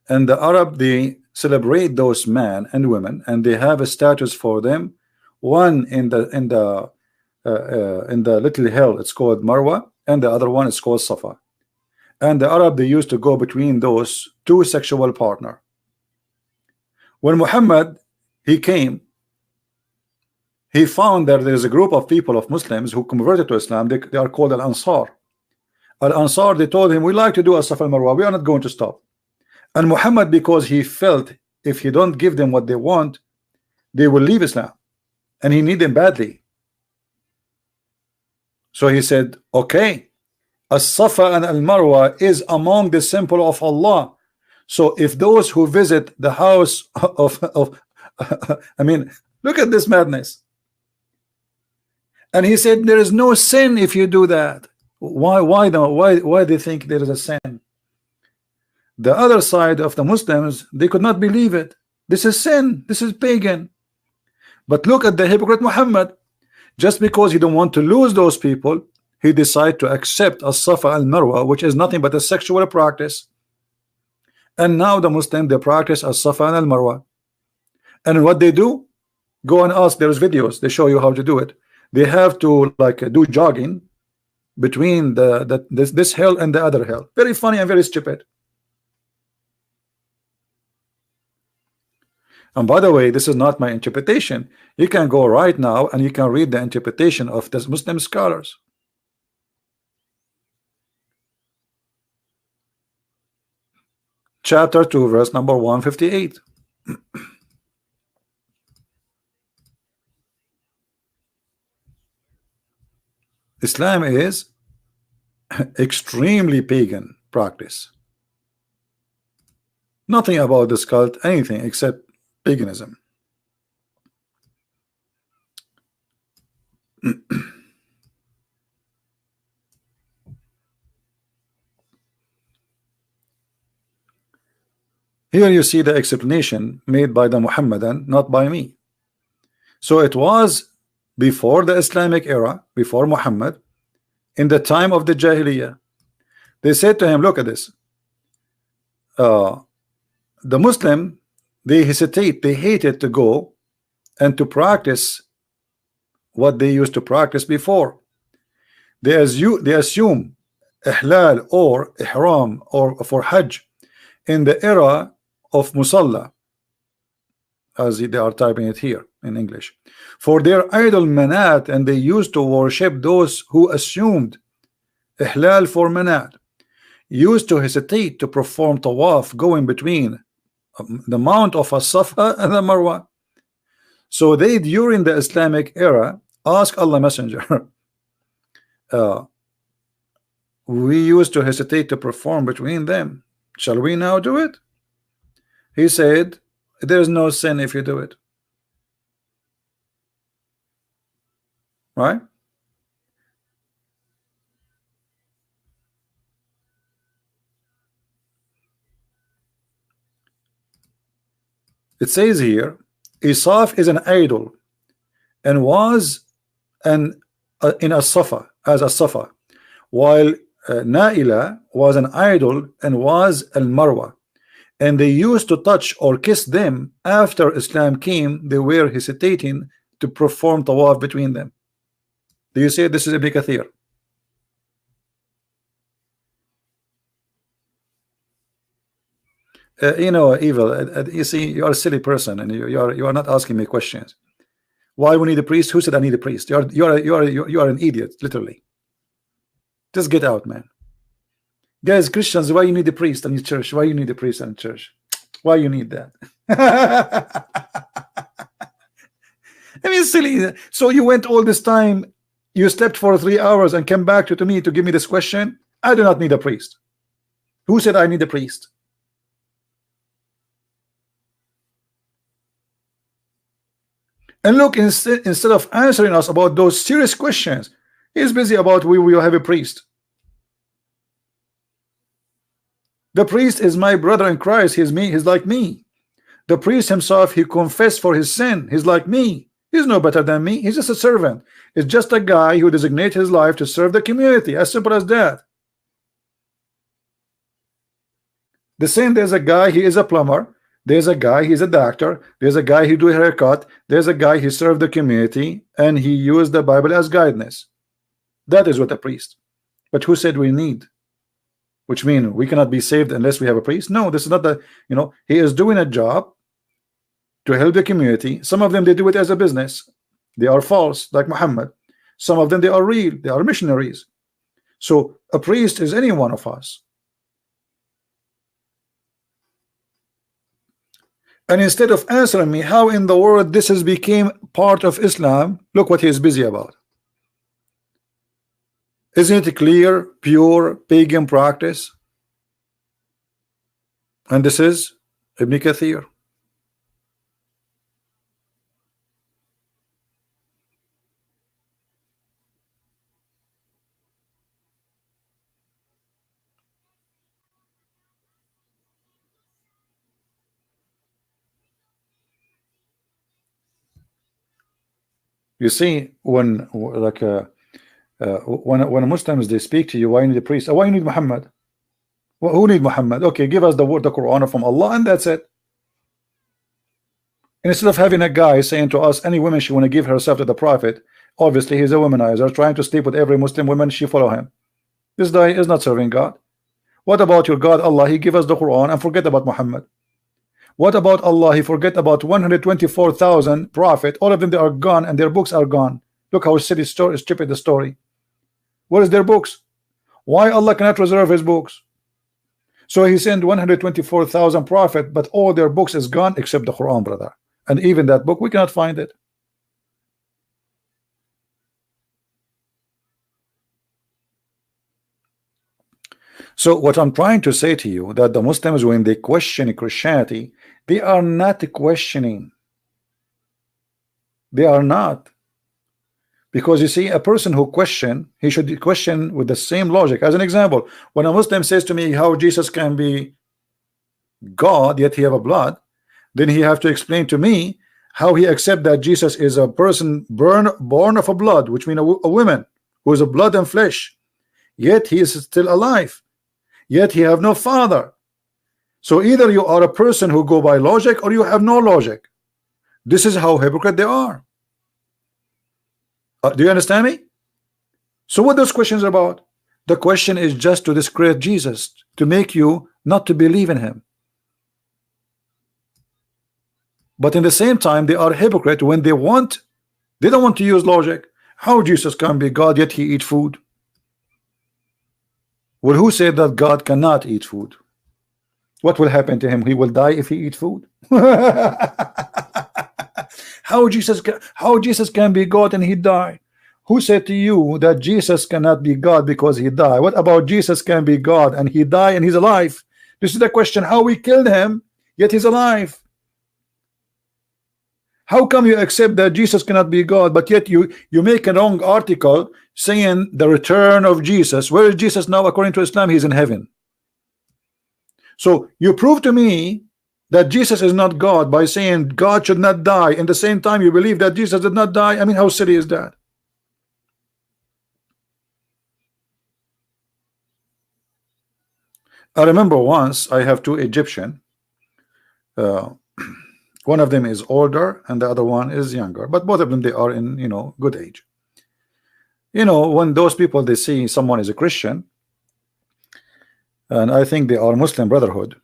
Speaker 1: and the Arab, they celebrate those men and women, and they have a status for them. One in the little hill, it's called Marwa, and the other one is called Safa. And the Arab, they used to go between those two sexual partner. When Muhammad he came, he found that there is a group of people, of Muslims, who converted to Islam. They are called Al-Ansar. Al-Ansar, they told him, we like to do a Safa al-Marwa, we are not going to stop. And Muhammad, because he felt if he don't give them what they want, they will leave Islam, and he need them badly. So he said, okay, As-Safa and Al-Marwa is among the symbol of Allah. So if those who visit the house of I mean, look at this madness. And he said there is no sin if you do that. Why do they think there is a sin? The other side of the Muslims, they could not believe it. This is sin, this is pagan. But look at the hypocrite Muhammad. Just because he don't want to lose those people, he decided to accept as-Safa and Marwa, which is nothing but a sexual practice. And now the Muslim, they practice as-Safa and Marwa. And what they do, go and ask, there's videos, they show you how to do it. They have to like do jogging between this hill and the other hill. Very funny and very stupid. And by the way, this is not my interpretation. You can go right now and you can read the interpretation of the Muslim scholars. Chapter 2, verse number 158. Islam is extremely pagan practice. Nothing about this cult, anything except paganism. Here you see the explanation made by the Muhammadan, not by me. So it was before the Islamic era, before Muhammad, in the time of the Jahiliyyah. They said to him, look at this. The Muslim, they hesitate, they hated to go and to practice what they used to practice before. They assume ihlal or ihram or for Hajj in the era of Musalla, as they are typing it here in English, for their idol Manat, and they used to worship those who assumed ihlal for Manat, used to hesitate to perform tawaf going between the mount of as-Safa and the Marwa. So they, during the Islamic era, ask Allah Messenger, we used to hesitate to perform between them. Shall we now do it? He said, there is no sin if you do it. Right? It says here, Isaf is an idol and was in as-Safa, as as-Safa, while Naila was an idol and was al-Marwa, and they used to touch or kiss them. After Islam came, they were hesitating to perform tawaf between them. Do you say this is Ibn Kathir? You know, evil. You see, you are a silly person, and you are not asking me questions. Why we need a priest? Who said I need a priest? You are an idiot, literally. Just get out, man. Guys, Christians, why you need a priest in your church? Why you need a priest in church? Why you need that? I mean, silly. So you went all this time, you slept for 3 hours and came back to me to give me this question. I do not need a priest. Who said I need a priest? And look, instead of answering us about those serious questions, he's busy about we will have a priest. The priest is my brother in Christ. He's me. He's like me. The priest himself, he confessed for his sin. He's like me. He's no better than me. He's just a servant. It's just a guy who designates his life to serve the community. As simple as that. The same, there's a guy, he is a plumber. There's a guy, he's a doctor. There's a guy who do a haircut. There's a guy who served the community and he used the Bible as guidance. That is what a priest. But who said we need? Which means we cannot be saved unless we have a priest? No, this is not the, you know, he is doing a job to help the community. Some of them, they do it as a business. They are false, like Muhammad. Some of them, they are real. They are missionaries. So a priest is any one of us. And instead of answering me how in the world this has became part of Islam, look what he is busy about. Isn't it clear, pure pagan practice? And this is Ibn Kathir. You see, when like when Muslims they speak to you, why you need a priest? Why you need Muhammad? Who need Muhammad? Okay, give us the word, the Quran from Allah, and that's it. And instead of having a guy saying to us, any woman she want to give herself to the Prophet, obviously he's a womanizer, trying to sleep with every Muslim woman, she follow him. This guy is not serving God. What about your God Allah? He give us the Quran and forget about Muhammad. What about Allah? He forget about 124,000 prophet. All of them, they are gone and their books are gone. Look how silly story, stupid the story. What is their books? Why Allah cannot reserve his books? So he sent 124,000 prophet, but all their books is gone except the Quran, brother. And even that book, we cannot find it. So what I'm trying to say to you, that the Muslims, when they question Christianity, they are not questioning. They are not. Because you see, a person who question, he should question with the same logic. As an example, when a Muslim says to me how Jesus can be God, yet he have a blood, then he have to explain to me how he accept that Jesus is a person born of a blood, which means a woman who is a blood and flesh, yet he is still alive, yet he have no father. So either you are a person who go by logic or you have no logic. This is how hypocrite they are. Do you understand me? So what those questions are about? The question is just to discredit Jesus, to make you not to believe in him. But in the same time, they are hypocrite when they don't want to use logic. How Jesus can be God yet he eat food? Well, who said that God cannot eat food? What will happen to him? He will die if he eat food. How Jesus can be God and he die? Who said to you that Jesus cannot be God because he died? What about Jesus can be God and he died and he's alive? This is the question. How we killed him yet he's alive? How come you accept that Jesus cannot be God, but yet you make a wrong article saying the return of Jesus? Where is Jesus now? According to Islam, he's in heaven. So you prove to me that Jesus is not God by saying God should not die. In the same time, you believe that Jesus did not die. I mean, how silly is that? I remember once I have two Egyptian. One of them is older and the other one is younger, but both of them, they are in good age. When those people, they see someone is a Christian, and I think they are Muslim Brotherhood,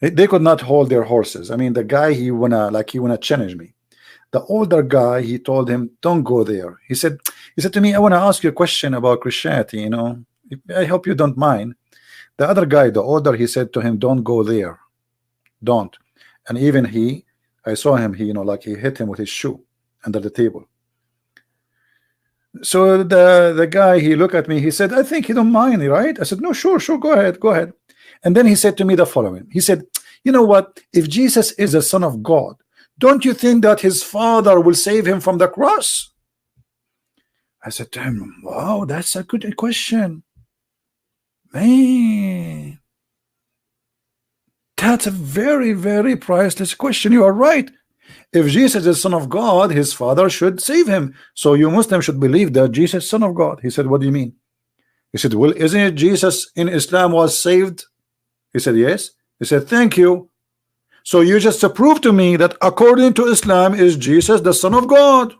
Speaker 1: they could not hold their horses. I mean, the guy, he wanna challenge me. The older guy, he told him, don't go there. He said to me, I want to ask you a question about Christianity, I hope you don't mind. The other guy, the older, he said to him, don't go there, don't. And even I saw him, he hit him with his shoe under the table. So the guy, he looked at me, he said, I think you don't mind, right? I said, no, sure, go ahead. And then he said to me the following. He said, you know what? If Jesus is the Son of God, don't you think that his Father will save him from the cross? I said to him, wow, that's a good question. Man, that's a very, very priceless question. You are right. If Jesus is Son of God, his Father should save him. So you Muslims should believe that Jesus is Son of God. He said, what do you mean? He said, well, isn't it Jesus in Islam was saved? He said, yes. He said, thank you. So you just prove to me that according to Islam is Jesus the Son of God.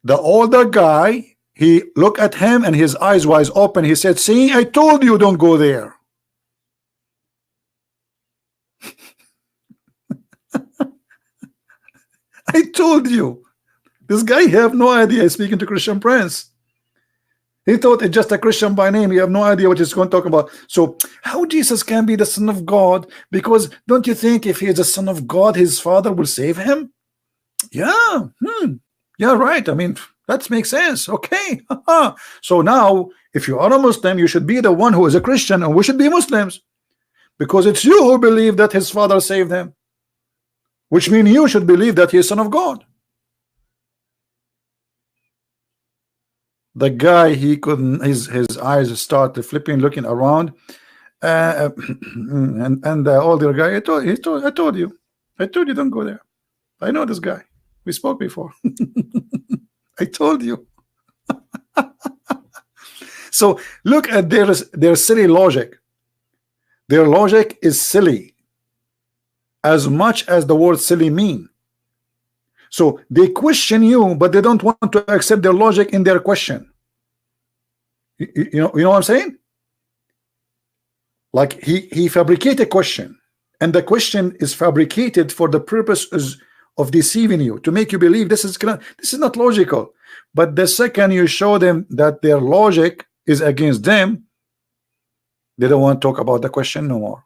Speaker 1: The older guy, he looked at him and his eyes wide open. He said, see, I told you don't go there. I told you. This guy, he have no idea he's speaking to Christian Prince. He thought it's just a Christian by name. You have no idea what he's going to talk about. So how Jesus can be the Son of God? Because don't you think if he is the Son of God, his Father will save him? Yeah. Yeah, right. I mean, that makes sense. Okay. So now, if you are a Muslim, you should be the one who is a Christian, and we should be Muslims. Because it's you who believe that his Father saved him. Which means you should believe that he is Son of God. The guy, he couldn't, his eyes started flipping, looking around, and the older guy, I told you don't go there. I know this guy. We spoke before. I told you. So look at their silly logic. Their logic is silly as much as the word silly mean. So they question you, but they don't want to accept their logic in their question. You know what I'm saying? Like he fabricated a question, and the question is fabricated for the purpose of deceiving you, to make you believe this is not logical. But the second you show them that their logic is against them, they don't want to talk about the question no more,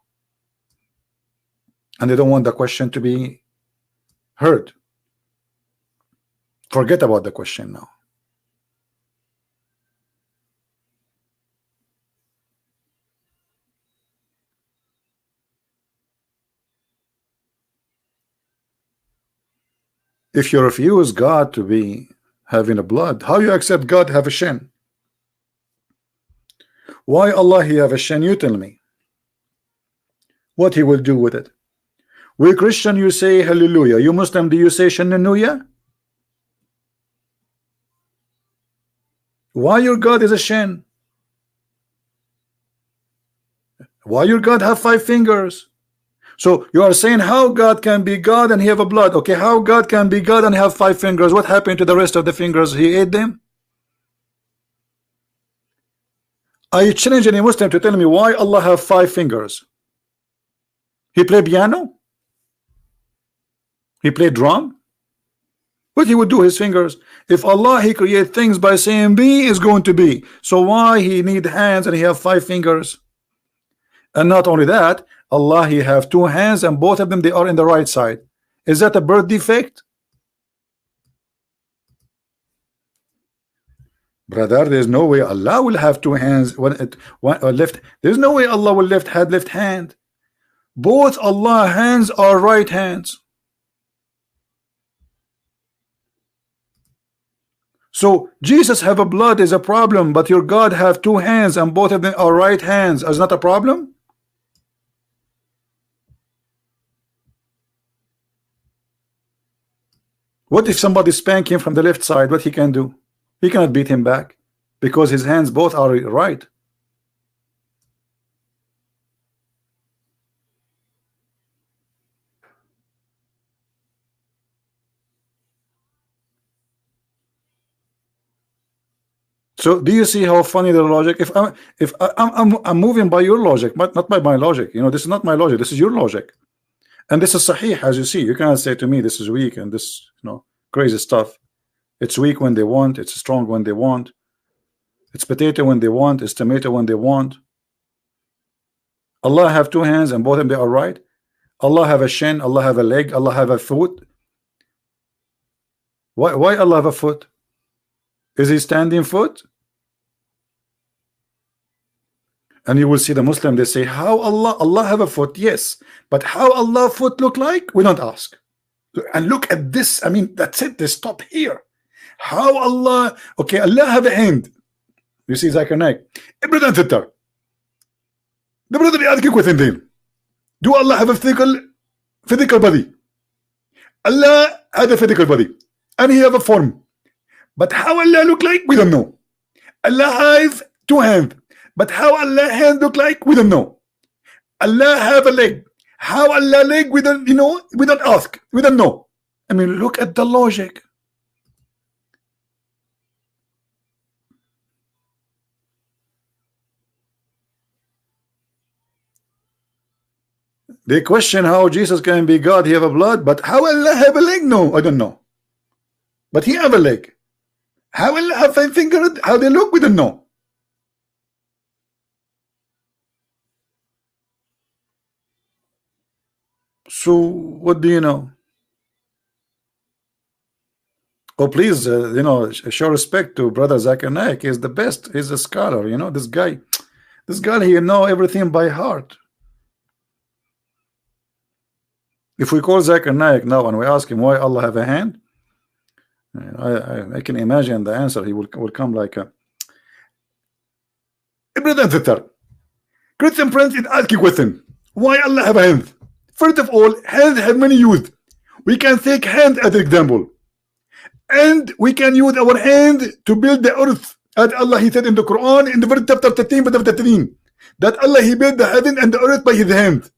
Speaker 1: and they don't want the question to be heard. Forget about the question now. If you refuse God to be having a blood, how you accept God have a shin? Why Allah he have a shin? You tell me what he will do with it. We Christian, you say hallelujah. You Muslim, do you say shannuya? Why your God is a shin? Why your God have 5 fingers? So you are saying how God can be God and he have a blood. Okay, how God can be God and have 5 fingers? What happened to the rest of the fingers? He ate them? I challenge any Muslim to tell me why Allah have 5 fingers. He play piano? He play drum? What he would do his fingers? If Allah he create things by saying be is going to be, so why he need hands and he have 5 fingers? And not only that, Allah he have 2 hands and both of them they are in the right side. Is that a birth defect? Brother, there's no way Allah will have 2 hands, one left. There's no way Allah will left hand. Both Allah hands are right hands. So Jesus have a blood is a problem, but your God have 2 hands and both of them are right hands. Is not a problem? What if somebody spank him from the left side? What he can do? He cannot beat him back because his hands both are right. So do you see how funny the logic? If I'm moving by your logic, but not by my logic. You know, this is not my logic. This is your logic, and this is sahih. As you see, you cannot say to me this is weak and this crazy stuff. It's weak when they want. It's strong when they want. It's potato when they want. It's tomato when they want. Allah have 2 hands and both of them they are right. Allah have a shin. Allah have a leg. Allah have a foot. Why Allah have a foot? Is he standing foot? And you will see the Muslim, they say, how Allah have a foot? Yes, but how Allah foot look like? We don't ask. And look at this. I mean, that's it. They stop here. How Allah, okay, Allah have a hand. You see Zakir Naik. ابدا تتر. The brother يعطيك within them. Do Allah have a physical body? Allah had a physical body. And he have a form. But how Allah look like? We don't know. Allah have 2 hands. But how Allah hand look like? We don't know. Allah have a leg. How Allah leg? We don't, we don't ask. We don't know. I mean, look at the logic. They question how Jesus can be God. He have a blood, but how Allah have a leg? No, I don't know. But he have a leg. How Allah have 5 fingers? How they look? We don't know. So what do you know? Oh, please, show respect to brother Zakir Naik. He's the best. He's a scholar. This guy, he know everything by heart. If we call Zakir Naik now and we ask him why Allah have a hand, I can imagine the answer. He will come like a Christian friends is asking question. Why Allah have a hand? First of all, hands have many use.
Speaker 2: We can take hand as an example, and we can use our hand to build the earth. As Allah, He said in the Quran, in the verse chapter 13, verse 13, that Allah, He built the heaven and the earth by His hand.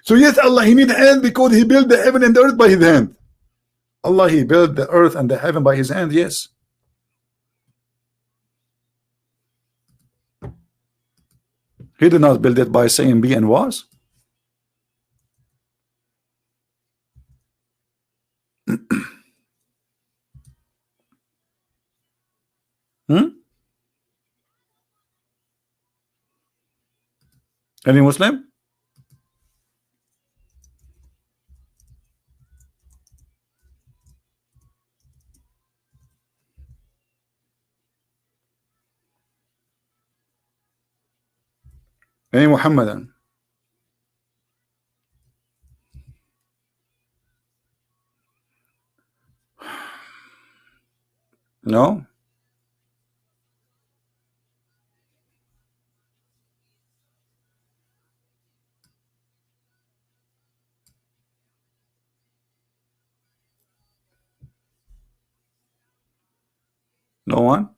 Speaker 2: So yes, Allah, He need hand because He built the heaven and the earth by His hand.
Speaker 1: Allah, He built the earth and the heaven by His hand, yes. He did not build it by saying be and was. Any Muslim? Any Muhammadan? No? No one?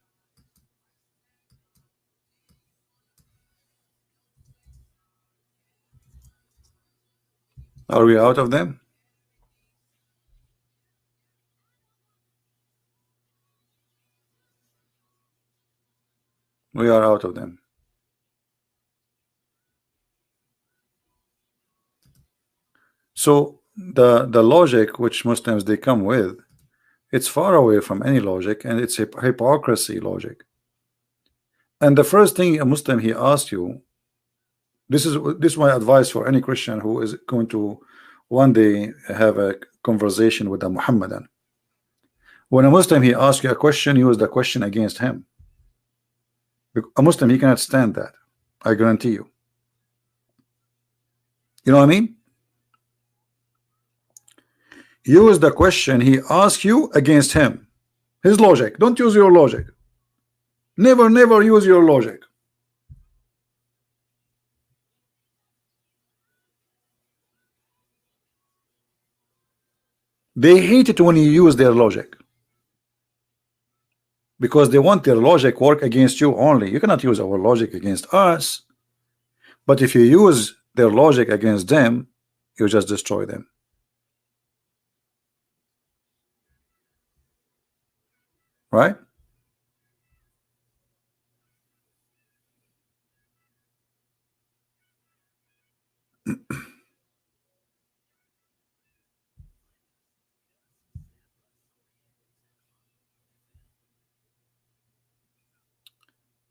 Speaker 1: Are we out of them? We are out of them. So the logic which Muslims they come with, it's far away from any logic, and it's a hypocrisy logic. And the first thing a Muslim he asks you, this is my advice for any Christian who is going to one day have a conversation with a Muhammadan. When a Muslim he asks you a question, use the question against him. A Muslim he cannot stand that, I guarantee you. You know what I mean? Use the question he asks you against him, his logic. Don't use your logic. Never use your logic. They hate it when you use their logic, because they want their logic work against you only. You cannot use our logic against us, but if you use their logic against them, you just destroy them. Right?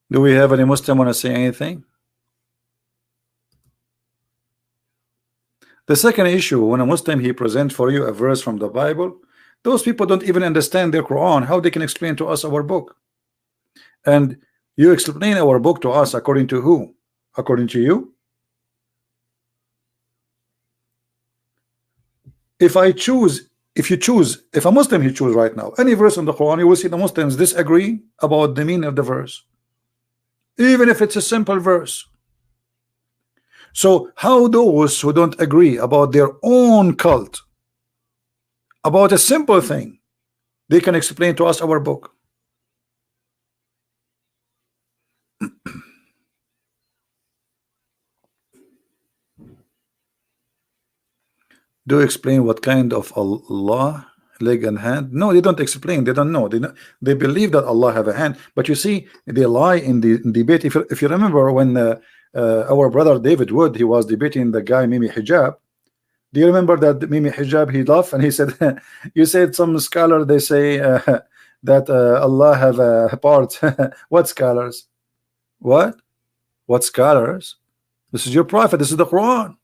Speaker 1: Do we have any Muslim want to say anything? The second issue, when a Muslim he presents for you a verse from the Bible, those people don't even understand their Quran. How they can explain to us our book? And you explain our book to us according to who? According to you? If you choose, if a Muslim he choose right now any verse in the Quran, you will see the Muslims disagree about the meaning of the verse, even if it's a simple verse. So how those who don't agree about their own cult, about a simple thing, they can explain to us our book? Do explain what kind of Allah, leg and hand? No, they don't explain. They don't know. They believe that Allah have a hand, but you see, they lie in the debate. If you remember when our brother David Wood, he was debating the guy Mimi Hijab. Do you remember that Mimi Hijab, he laughed and he said, you said some scholar they say that Allah have a part. What scholars? What scholars? This is your prophet. This is the Quran.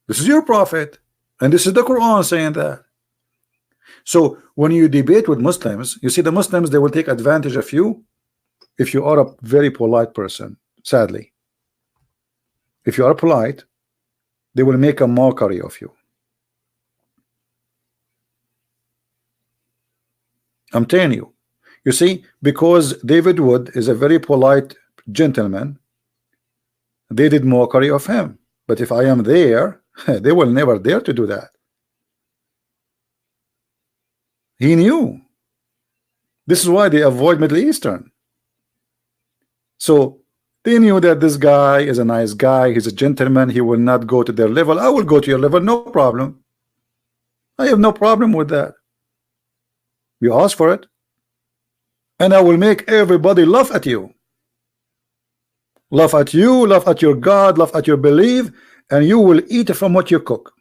Speaker 1: This is your prophet, and this is the Quran saying that. So when you debate with Muslims, you see the Muslims, they will take advantage of you if you are a very polite person. Sadly, if you are polite, they will make a mockery of you. I'm telling you. You see, because David Wood is a very polite gentleman, They did mockery of him. But if I am there, they will never dare to do that. He knew. This is why they avoid Middle Eastern. So they knew that this guy is a nice guy, he's a gentleman, he will not go to their level. I will go to your level, no problem. I have no problem with that. You ask for it, and I will make everybody laugh at you. Laugh at you, laugh at your God, laugh at your belief, and you will eat from what you cook.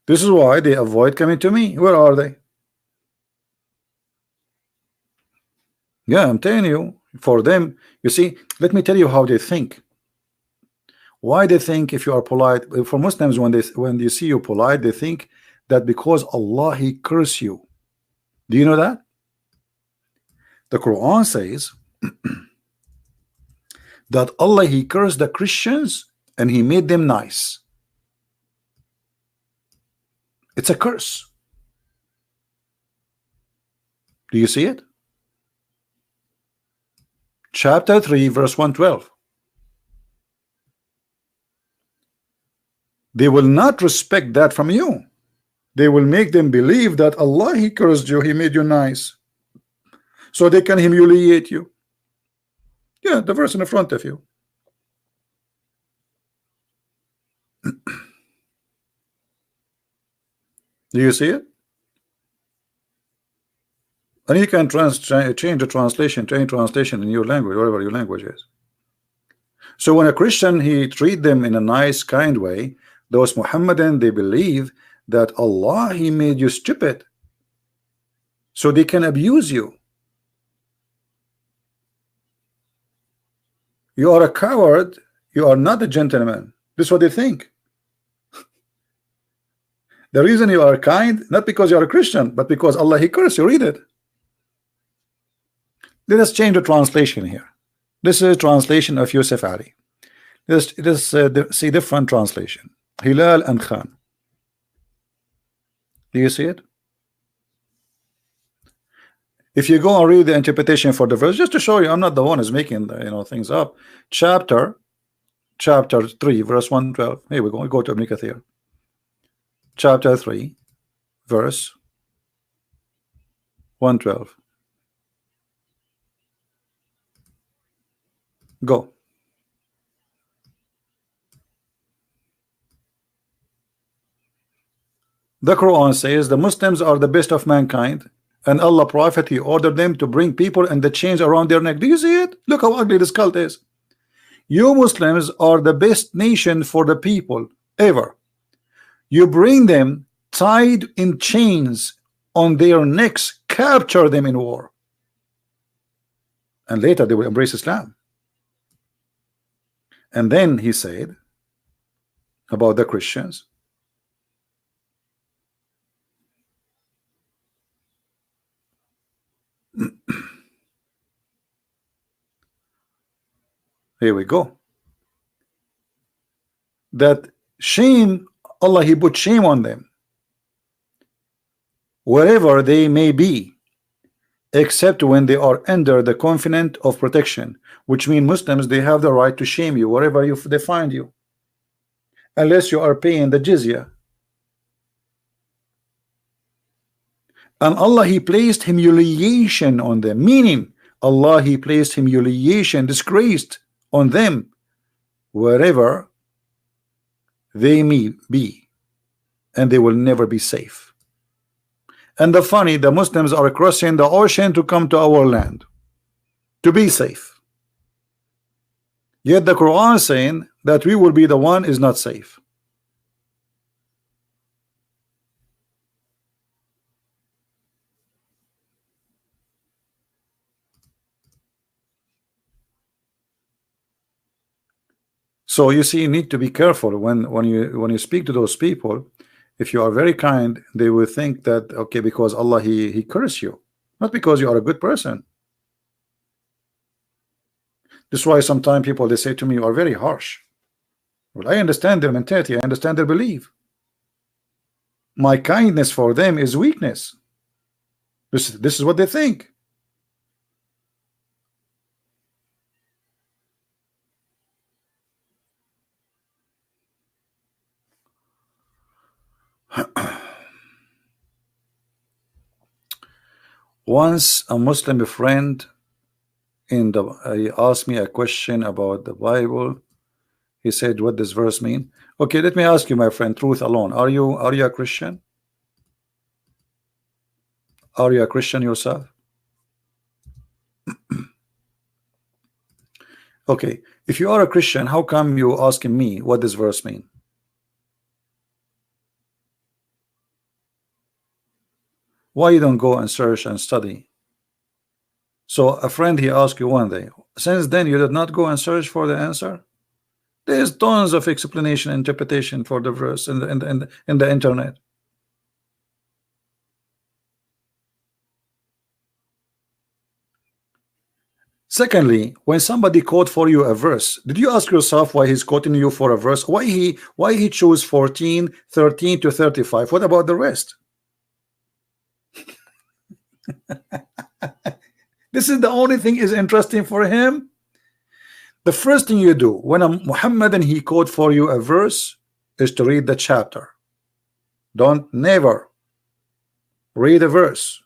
Speaker 1: This is why they avoid coming to me. Where are they? Yeah, I'm telling you, for them, you see, let me tell you how they think. Why they think if you are polite. For Muslims, when they see you polite, they think that because Allah, He curse you. Do you know that? The Quran says that Allah, He cursed the Christians and He made them nice. It's a curse. Do you see it? Chapter 3, verse 112. They will not respect that from you. They will make them believe that Allah, He cursed you, He made you nice, so they can humiliate you. Yeah, the verse in the front of you. Do you see it? And you can change the translation to any translation in your language, whatever your language is. So when a Christian, he treat them in a nice, kind way, those Mohammedan, they believe that Allah, He made you stupid, so they can abuse you. You are a coward, you are not a gentleman. This is what they think. The reason you are kind, not because you are a Christian, but because Allah, He cursed you. Read it. Let us change the translation here. This is a translation of Yusuf Ali. Let's see different translation. Hilal and Khan. Do you see it? If you go and read the interpretation for the verse, just to show you, I'm not the one who's making the, things up. Chapter 3, verse 112. Here we go. We go to Ibn Kathir. Chapter 3, verse 112. Go. The Quran says the Muslims are the best of mankind, and Allah Prophet, He ordered them to bring people and the chains around their neck. Do you see it? Look how ugly this cult is. You Muslims are the best nation for the people ever. You bring them tied in chains on their necks, capture them in war, and later they will embrace Islam. And then he said about the Christians, here we go, that shame, Allah, He put shame on them wherever they may be, except when they are under the covenant of protection, which means Muslims, they have the right to shame you wherever they find you, unless you are paying the jizya. And Allah, He placed humiliation on them, meaning Allah, He placed humiliation, disgraced on them wherever they may be, and they will never be safe. And the funny, the Muslims are crossing the ocean to come to our land to be safe, yet the Quran is saying that we will be the one is not safe. So you see, you need to be careful when you speak to those people. If you are very kind, they will think that, okay, because Allah, he cursed you, not because you are a good person. This is why sometimes people, they say to me, you are very harsh. Well, I understand their mentality, I understand their belief. My kindness for them is weakness. This is what they think. Once a Muslim friend he asked me a question about the Bible. He said, what does verse mean? Okay, let me ask you, my friend, truth alone. Are you a Christian? Are you a Christian yourself? Okay, if you are a Christian, how come you asking me what does verse mean? Why you don't go and search and study? So a friend, he asked you one day. Since then, you did not go and search for the answer? There's tons of explanation, interpretation for the verse in the internet. Secondly, when somebody quote for you a verse, did you ask yourself why he's quoting you for a verse? Why he chose 14, 13 to 35? What about the rest? This is the only thing is interesting for him. The first thing you do when a Muhammadan he quote for you a verse is to read the chapter. Don't never read a verse.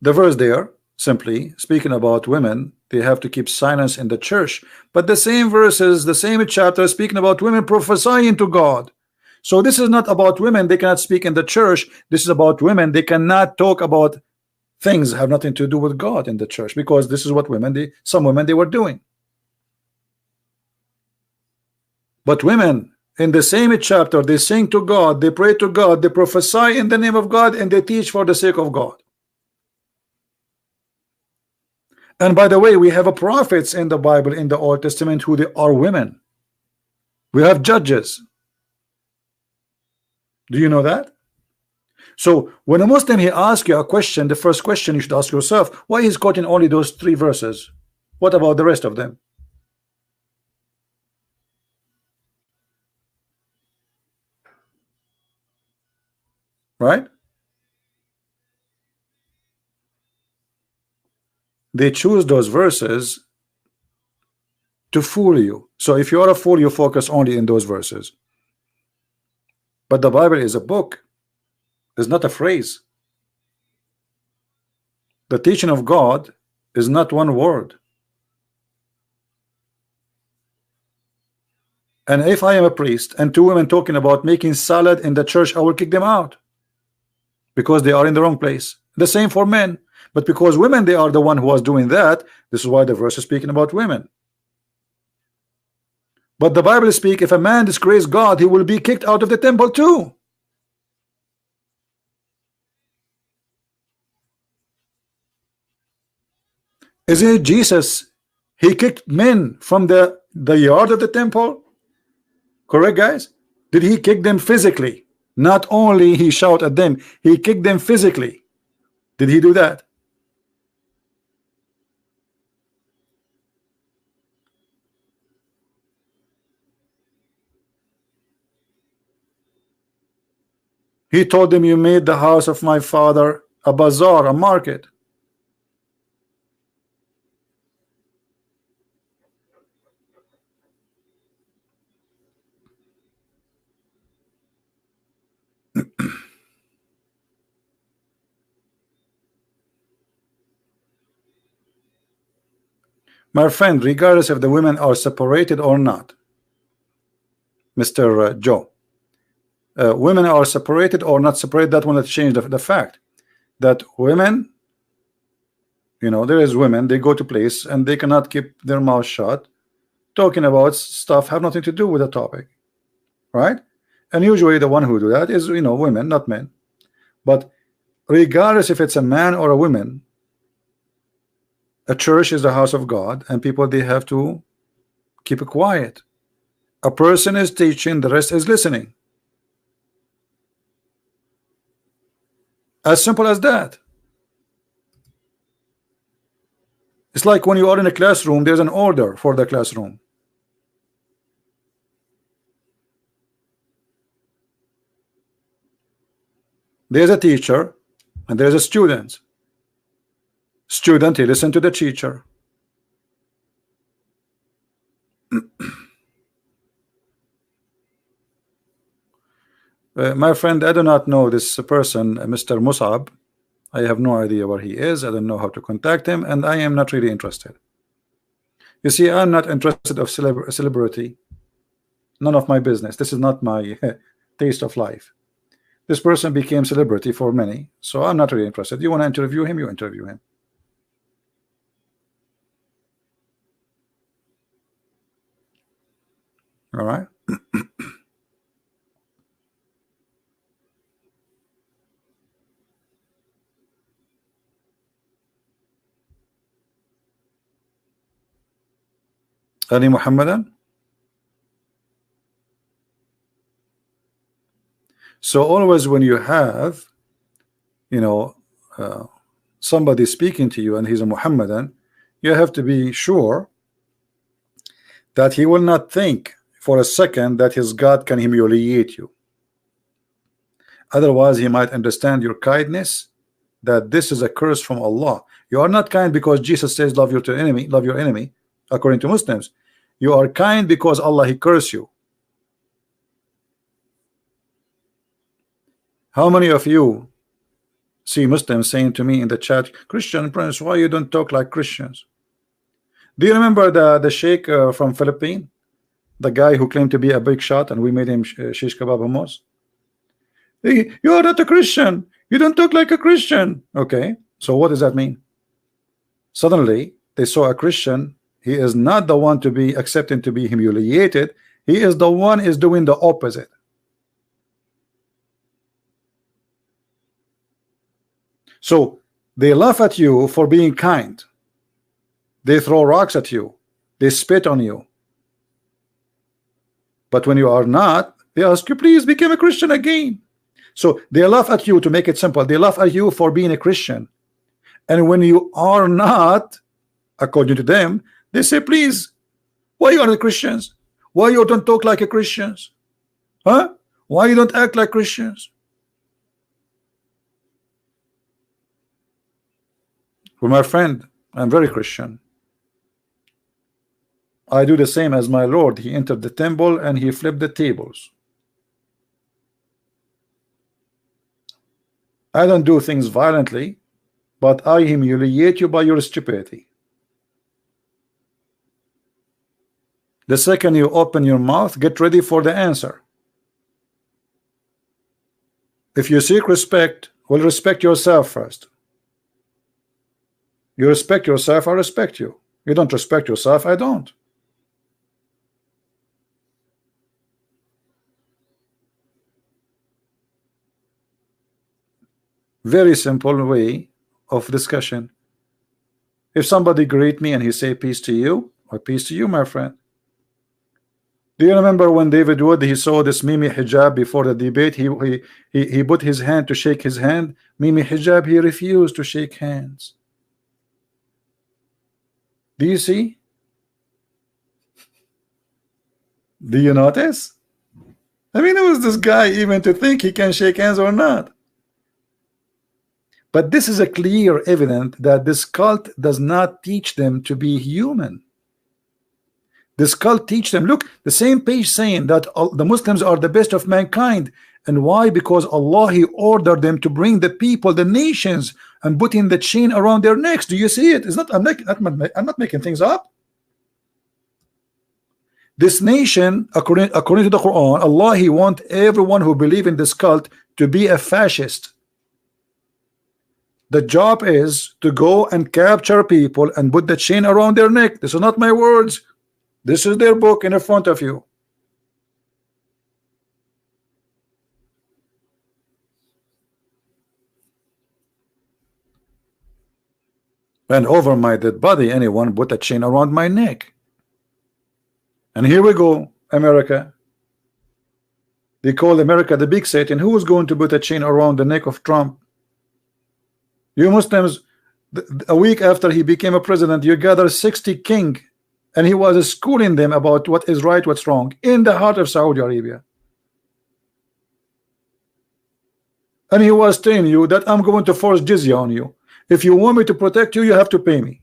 Speaker 1: The verse there simply speaking about women, they have to keep silence in the church, but the same verses, the same chapter speaking about women prophesying to God. So this is not about women, they cannot speak in the church. This is about women, they cannot talk about things have nothing to do with God in the church, because this is what some women they were doing. But women in the same chapter, they sing to God, they pray to God, they prophesy in the name of God, and they teach for the sake of God. And by the way, we have a prophets in the Bible in the Old Testament who they are women. We have judges. Do you know that? So when a Muslim he asks you a question, the first question you should ask yourself, why he's quoting only those 3 verses? What about the rest of them? Right? They choose those verses to fool you. So if you're a fool, you focus only in those verses. But the Bible is a book, it's not a phrase. The teaching of God is not one word. And if I am a priest and 2 women talking about making salad in the church, I will kick them out because they are in the wrong place. The same for men, but because women they are the one who was doing that, this is why the verse is speaking about women. But the Bible speaks, if a man disgraces God, he will be kicked out of the temple too. Isn't it Jesus? He kicked men from the yard of the temple. Correct, guys? Did he kick them physically? Not only he shout at them, he kicked them physically. Did he do that? He told them, you made the house of my father a bazaar, a market. My friend, regardless if the women are separated or not, Mr. Joe, women are separated or not separated, that will not change the fact that women, you know, there is women, they go to place and they cannot keep their mouth shut, talking about stuff have nothing to do with the topic, right? And usually the one who do that is, you know, women, not men. But regardless if it's a man or a woman, a church is the house of God, and people they have to keep it quiet. A person is teaching, the rest is listening. As simple as that. It's like when you are in a classroom, there's an order for the classroom. There's a teacher and there's a student. Student, he listen to the teacher. My friend, I do not know this person, Mr. Musab. I have no idea where he is. I don't know how to contact him, and I am not really interested. You see, I'm not interested of celebrity. None of my business. This is not my taste of life. This person became celebrity for many, so I'm not really interested. You want to interview him, you interview him. All right. Any Muhammadan? So always when you have, you know, somebody speaking to you and he's a Muhammadan, you have to be sure that he will not think for a second that his God can humiliate you. Otherwise, he might understand your kindness, that this is a curse from Allah. You are not kind because Jesus says love your enemy, love your enemy, according to Muslims. You are kind because Allah he curse you. How many of you see Muslims saying to me in the chat, Christian Prince, why you don't talk like Christians? Do you remember the sheikh from Philippines, the guy who claimed to be a big shot and we made him shish kebab hummus? You are not a Christian, you don't talk like a Christian. Okay, so what does that mean? Suddenly they saw a Christian. He is not the one to be accepting to be humiliated. He is the one is doing the opposite. So they laugh at you for being kind. They throw rocks at you. They spit on you. But when you are not, they ask you, please become a Christian again. So they laugh at you, to make it simple. They laugh at you for being a Christian. And when you are not, according to them, they say, please, why you are the Christians? Why you don't talk like a Christians? Huh? Why you don't act like Christians? Well, my friend, I'm very Christian. I do the same as my Lord. He entered the temple and he flipped the tables. I don't do things violently, but I humiliate you by your stupidity. The second you open your mouth, get ready for the answer. If you seek respect, well, respect yourself first. You respect yourself, I respect you. You don't respect yourself, I don't. Very simple way of discussion. If somebody greet me and he say peace to you, or peace to you, my friend. Do you remember when David Wood, he saw this Mimi Hijab before the debate? He put his hand to shake his hand. Mimi Hijab, he refused to shake hands. Do you see? Do you notice? I mean, who is this guy even to think he can shake hands or not? But this is a clear evidence that this cult does not teach them to be human. This cult teach them, look, the same page saying that the Muslims are the best of mankind. And why? Because Allah, he ordered them to bring the people, the nations, and putting the chain around their necks. Do you see it? It's not, I'm not making things up. This nation, according to the Quran, Allah, he want everyone who believe in this cult to be a fascist. The job is to go and capture people and put the chain around their neck. This is not my words. This is their book in front of you. And over my dead body, anyone put a chain around my neck. And here we go, America. They call America the big Satan. Who is going to put a chain around the neck of Trump? You Muslims, a week after he became a president, you gather 60 king, and he was schooling them about what is right, what's wrong, in the heart of Saudi Arabia. And he was telling you that I'm going to force jizya on you. If you want me to protect you, you have to pay me.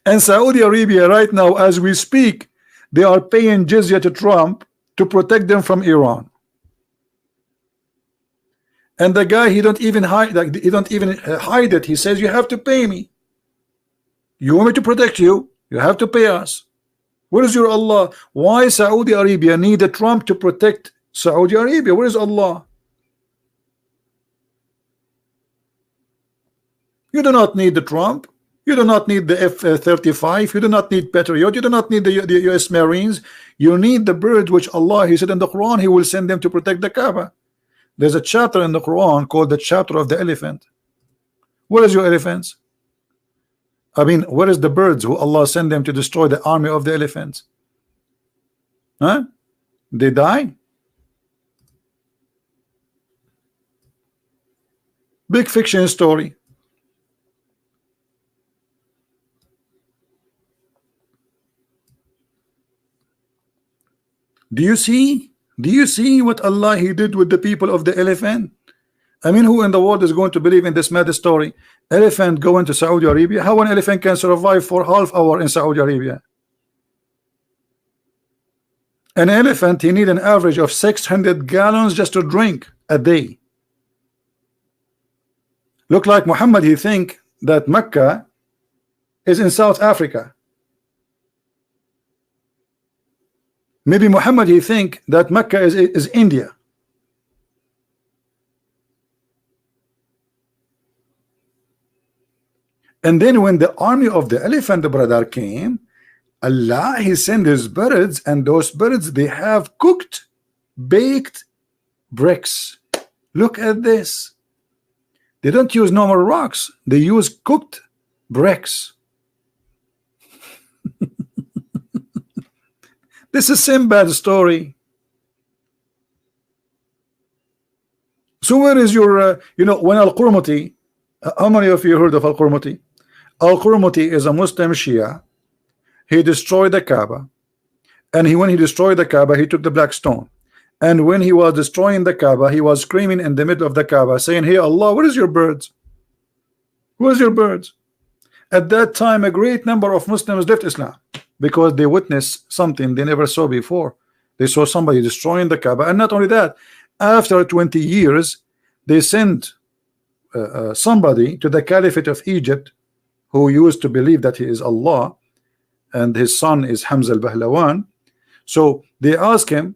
Speaker 1: And Saudi Arabia right now, as we speak,
Speaker 2: they are paying jizya to Trump to protect them from Iran. And the guy, he don't even hide, like, he don't even hide it. He says, you have to pay me. You want me to protect you? You have to pay us. Where is your Allah? Why Saudi Arabia need a Trump to protect Saudi Arabia? Where is Allah? You do not need the Trump. You do not need the F-35. You do not need Patriot. You do not need the US Marines. You need the birds which Allah, He said in the Quran, He will send them to protect the Kaaba. There's a chapter in the Quran called the chapter of the elephant. Where is your elephants? I mean, where is the birds who Allah sent them to destroy the army of the elephants? Huh? They die? Big fiction story. Do you see? Do you see what Allah He did with the people of the elephant? I mean, who in the world is going to believe in this mad story? Elephant going to Saudi Arabia? How an elephant can survive for half hour in Saudi Arabia? An elephant, he need an average of 600 gallons just to drink a day. Look like Muhammad, he think that Mecca is in South Africa. Maybe Muhammad, he think that Mecca is India. And then when the army of the elephant, the brother, came, Allah, He sent His birds, and those birds, they have cooked, baked bricks. Look at this. They don't use normal rocks. They use cooked bricks. This is Sinbad story. So where is your, you know, when Al-Qurmuti, how many of you heard of Al-Qurmuti? Al-Qurmuti is a Muslim Shia. He destroyed the Kaaba, and when he destroyed the Kaaba, he took the black stone. And when he was destroying the Kaaba, he was screaming in the middle of the Kaaba, saying, "Hey Allah, where is your birds? Where's your birds?" At that time, a great number of Muslims left Islam because they witnessed something they never saw before. They saw somebody destroying the Kaaba, and not only that, after 20 years, they sent somebody to the Caliphate of Egypt who used to believe that he is Allah, and his son is Hamza al-Bahlawan. So they ask him,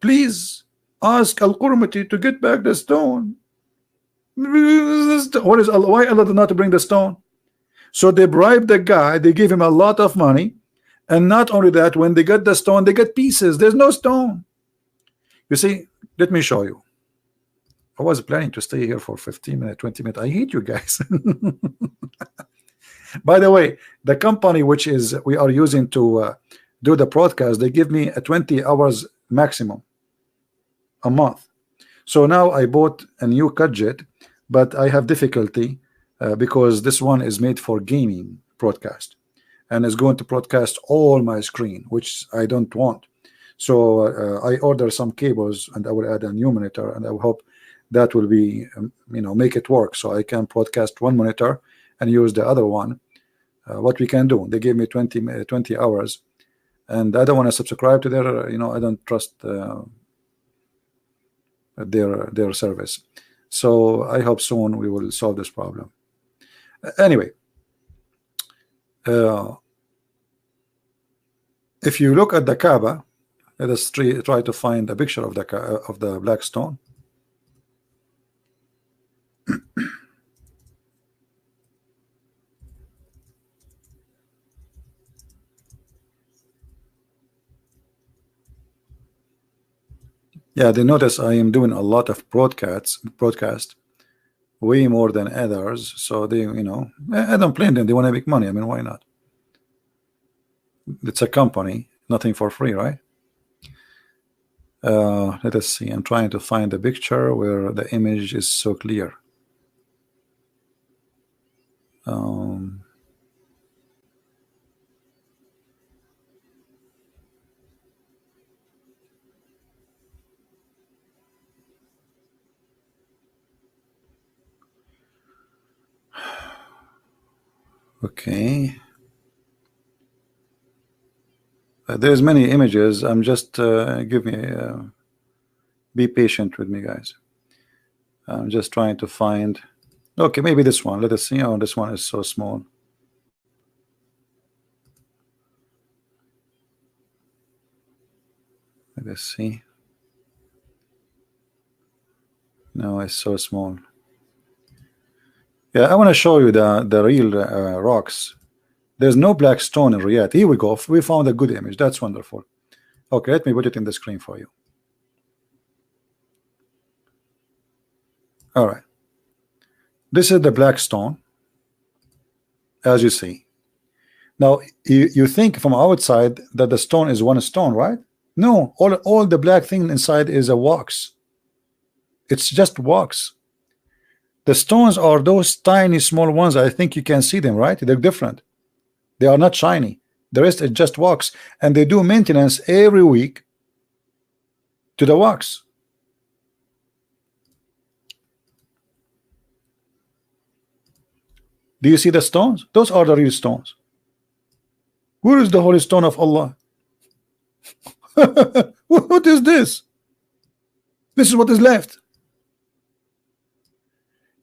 Speaker 2: please ask Al-Qurmuti to get back the stone. What is Allah? Why Allah did not bring the stone? So they bribed the guy, they gave him a lot of money, and not only that, when they got the stone, they got pieces. There's no stone. You see, let me show you. I was planning to stay here for 15 minutes, 20 minutes. I hate you guys. By the way, the company which is we are using to do the broadcast, they give me a 20 hours maximum a month. So now I bought a new gadget, but I have difficulty because this one is made for gaming broadcast, and is going to broadcast all my screen, which I don't want. So I order some cables, and I will add a new monitor, and I hope that will be you know, make it work so I can broadcast one monitor and use the other one. What we can do, they gave me 20 hours, and I don't want to subscribe to their, you know, I don't trust their service. So I hope soon we will solve this problem. Anyway, if you look at the Kaaba, let us try to find a picture of the black stone. Yeah, they notice I am doing a lot of broadcast, way more than others. So they, you know, I don't blame them. They want to make money. I mean, why not? It's a company, nothing for free, right? Let us see. I'm trying to find a picture where the image is so clear. Okay.
Speaker 1: There's many images. I'm just give me be patient with me, guys. I'm just trying to find. Okay, maybe this one. Let us see. Oh, this one is so small. Let us see. No, it's so small. Yeah, I want to show you the real rocks. There's no black stone in Riyadh. Here we go. We found a good image. That's wonderful. Okay, let me put it in the screen for you. All right. This is the black stone, as you see. Now, you think from outside that the stone is one stone, right? No, all the black thing inside is a wax. It's just wax. The stones are those tiny small ones. I think you can see them, right? They're different. They are not shiny. The rest is just wax, and they do maintenance every week to the wax. Do you see the stones? Those are the real stones. Where is the holy stone of Allah? What is this? This is what is left.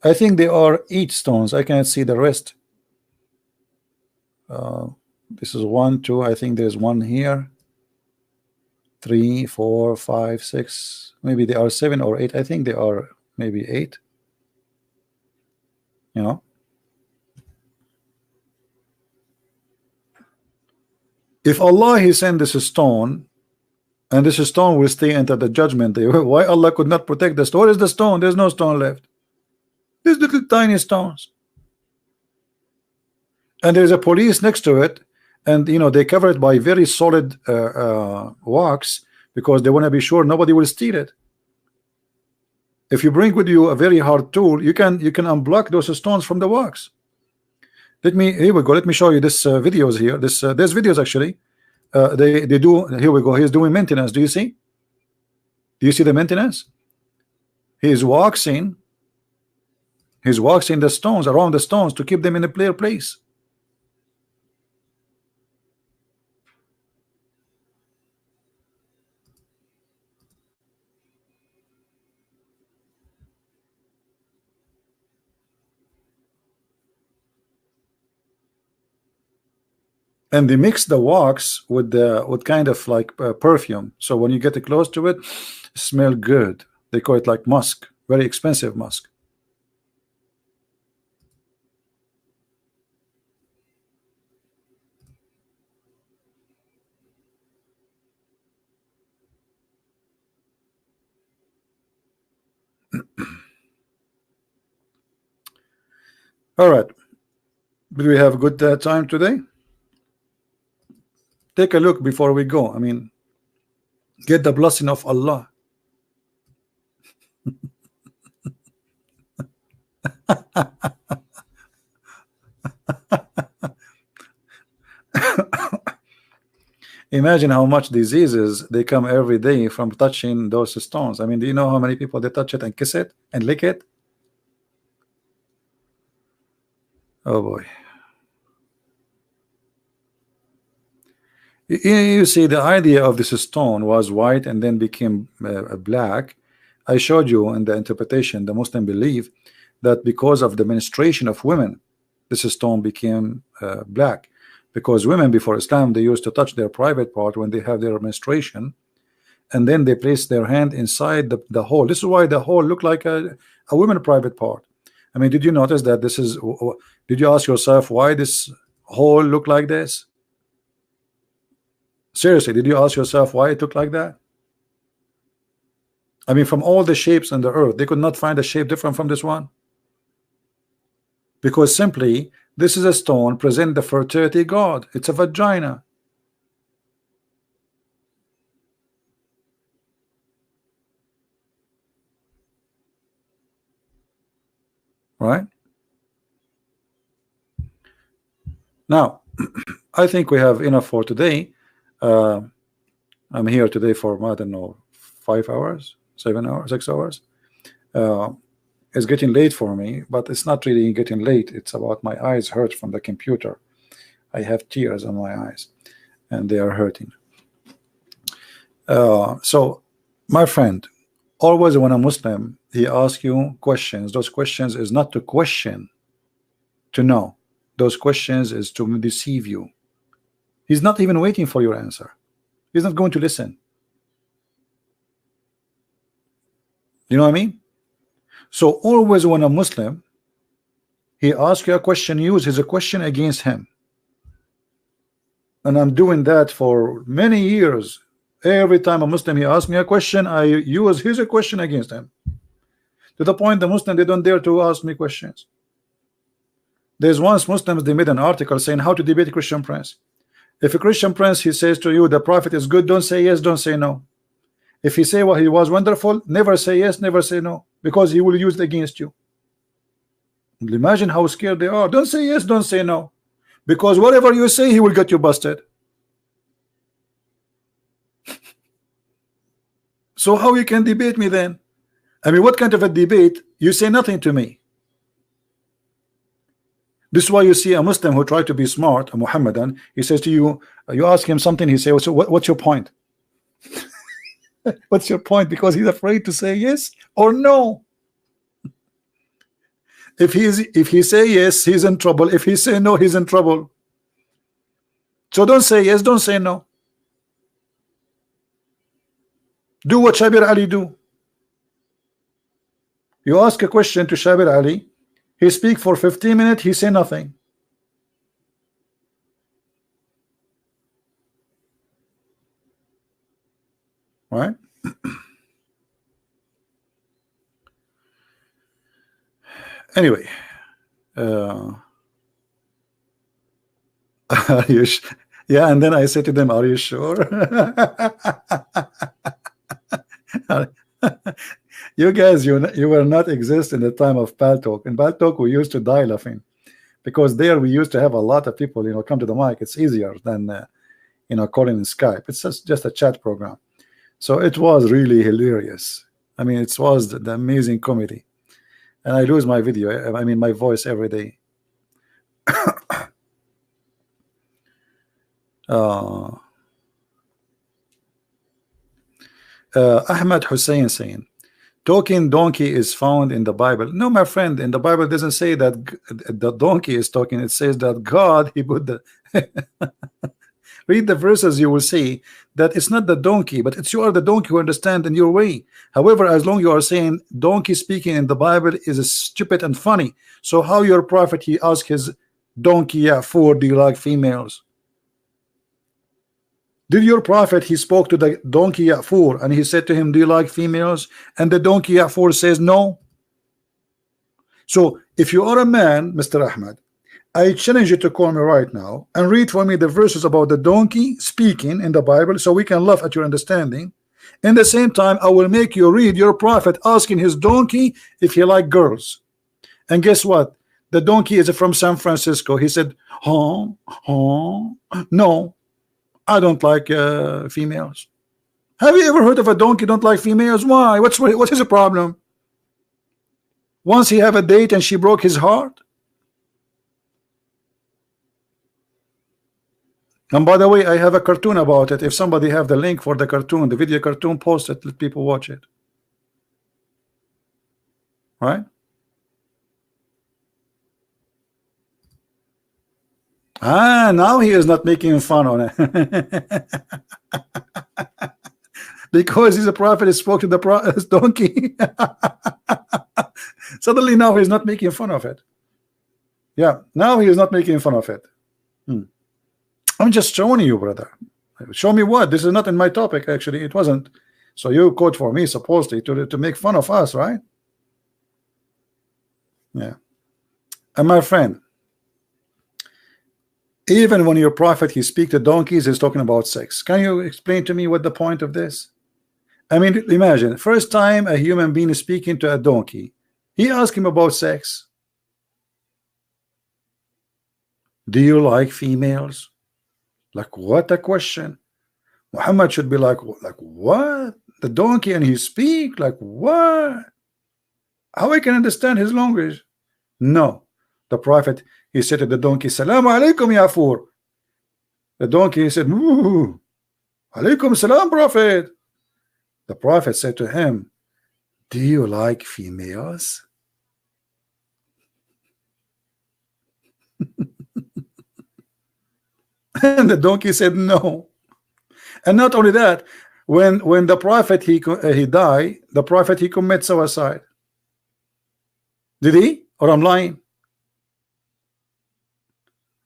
Speaker 1: I think they are 8 stones. I cannot see the rest. This is 1, 2. I think there's one here. 3, 4, 5, 6. Maybe they are 7 or 8. I think they are maybe 8. You know. If Allah He sent this stone, and this stone will stay until the judgment day, why Allah could not protect the stone? Where is the stone? There's no stone left. These little tiny stones. And there's a police next to it, and you know they cover it by very solid wax because they want to be sure nobody will steal it. If you bring with you a very hard tool, you can unblock those stones from the wax. Here we go. Let me show you this videos here. There's videos actually. They do. Here we go. He's doing maintenance. Do you see? Do you see the maintenance? He's waxing. He's waxing the stones around the stones to keep them in a clear place. And they mix the wax with kind of like perfume. So when you get close to it, smell good. They call it like musk, very expensive musk. All right. Did we have a good time today? Take a look before we go. I mean, get the blessing of Allah. Imagine how much diseases they come every day from touching those stones. I mean, do you know how many people they touch it and kiss it and lick it? Oh boy. You see, the idea of this stone was white and then became black. I showed you in the interpretation, the Muslim believe that because of the menstruation of women, this stone became black. Because women before Islam, they used to touch their private part when they have their menstruation, and then they place their hand inside the hole. This is why the hole looked like a woman's private part. I mean, did you notice that this is? Did you ask yourself why this hole looked like this? Seriously, did you ask yourself why it looked like that? I mean, from all the shapes on the earth, they could not find a shape different from this one. Because simply, this is a stone present the fertility god. It's a vagina. Right? Now, I think we have enough for today. I'm here today for, I don't know, 5 hours, 7 hours, 6 hours. It's getting late for me, but it's not really getting late. It's about my eyes hurt from the computer. I have tears on my eyes and they are hurting. So, my friend, always when a Muslim he asks you questions, those questions is not to question, to know. Those questions is to deceive you. He's not even waiting for your answer. He's not going to listen. You know what I mean? So always when a Muslim he asks you a question, use his question against him. And I'm doing that for many years. Every time a Muslim he asks me a question, I use his question against him. To the point the Muslim they don't dare to ask me questions. There's once Muslims they made an article saying how to debate a Christian prince. If a Christian prince he says to you the prophet is good, don't say yes, don't say no. If he say well he was wonderful, never say yes, never say no, because he will use it against you. Imagine how scared they are. Don't say yes, don't say no, because whatever you say he will get you busted. So how you can debate me then? I mean, what kind of a debate? You say nothing to me. This is why you see a Muslim who try to be smart, a Mohammedan, he says to you, you ask him something, he says, what's your point? What's your point? Because he's afraid to say yes or no. If he say yes, he's in trouble. If he say no, he's in trouble. So don't say yes, don't say no. Do what Shabir Ali do. You ask a question to Shabir Ali, he speak for 15 minutes, he say nothing. Right? Anyway, are you yeah, and then I say to them, are you sure? You guys, you were not exist in the time of Paltalk. In Paltalk we used to die laughing, because there we used to have a lot of people, you know, come to the mic. It's easier than you know, calling in Skype. It's just a chat program. So it was really hilarious. I mean, it was the amazing comedy. And I lose my video, I mean my voice every day. Ahmad Hussein saying, talking donkey is found in the Bible. No, my friend, in the Bible doesn't say that the donkey is talking. It says that God, he put the read the verses, you will see that it's not the donkey, but it's you are the donkey who understand in your way. However, as long you are saying donkey speaking in the Bible is stupid and funny, so how your prophet he asked his donkey, yeah, for do you like females? Did your prophet he spoke to the donkey Ya'fur and he said to him, do you like females? And the donkey Ya'fur says no. So if you are a man, Mr. Ahmad, I challenge you to call me right now and read for me the verses about the donkey speaking in the Bible, so we can laugh at your understanding. In the same time, I will make you read your prophet asking his donkey if he like girls. And guess what? The donkey is from San Francisco. He said, no, I don't like females. Have you ever heard of a donkey don't like females? Why? What is the problem? Once he have a date and she broke his heart. And by the way, I have a cartoon about it. If somebody have the link for the cartoon, the video cartoon, post it, let people watch it. Right? Ah, now he is not making fun on it. Because he's a prophet, he spoke to the donkey. Suddenly now he's not making fun of it. Yeah, now he is not making fun of it. I'm just showing you, brother. Show me what? This is not in my topic, actually. It wasn't. So you quote for me, supposedly, to make fun of us, right? Yeah. And my friend, even when your prophet he speak to donkeys, he's talking about sex. Can you explain to me what the point of this? I mean, imagine first time a human being is speaking to a donkey, he asked him about sex. Do you like females? Like, what a question. Muhammad should be like what? The donkey, and he speak like what? How I can understand his language? No. The prophet he said to the donkey, Salaam alaikum Ya'fur. The donkey he said, Alaikum salam, prophet. The Prophet said to him, do you like females? And the donkey said no. And not only that, when the Prophet he died, the Prophet he commit suicide. Did he? Or I'm lying?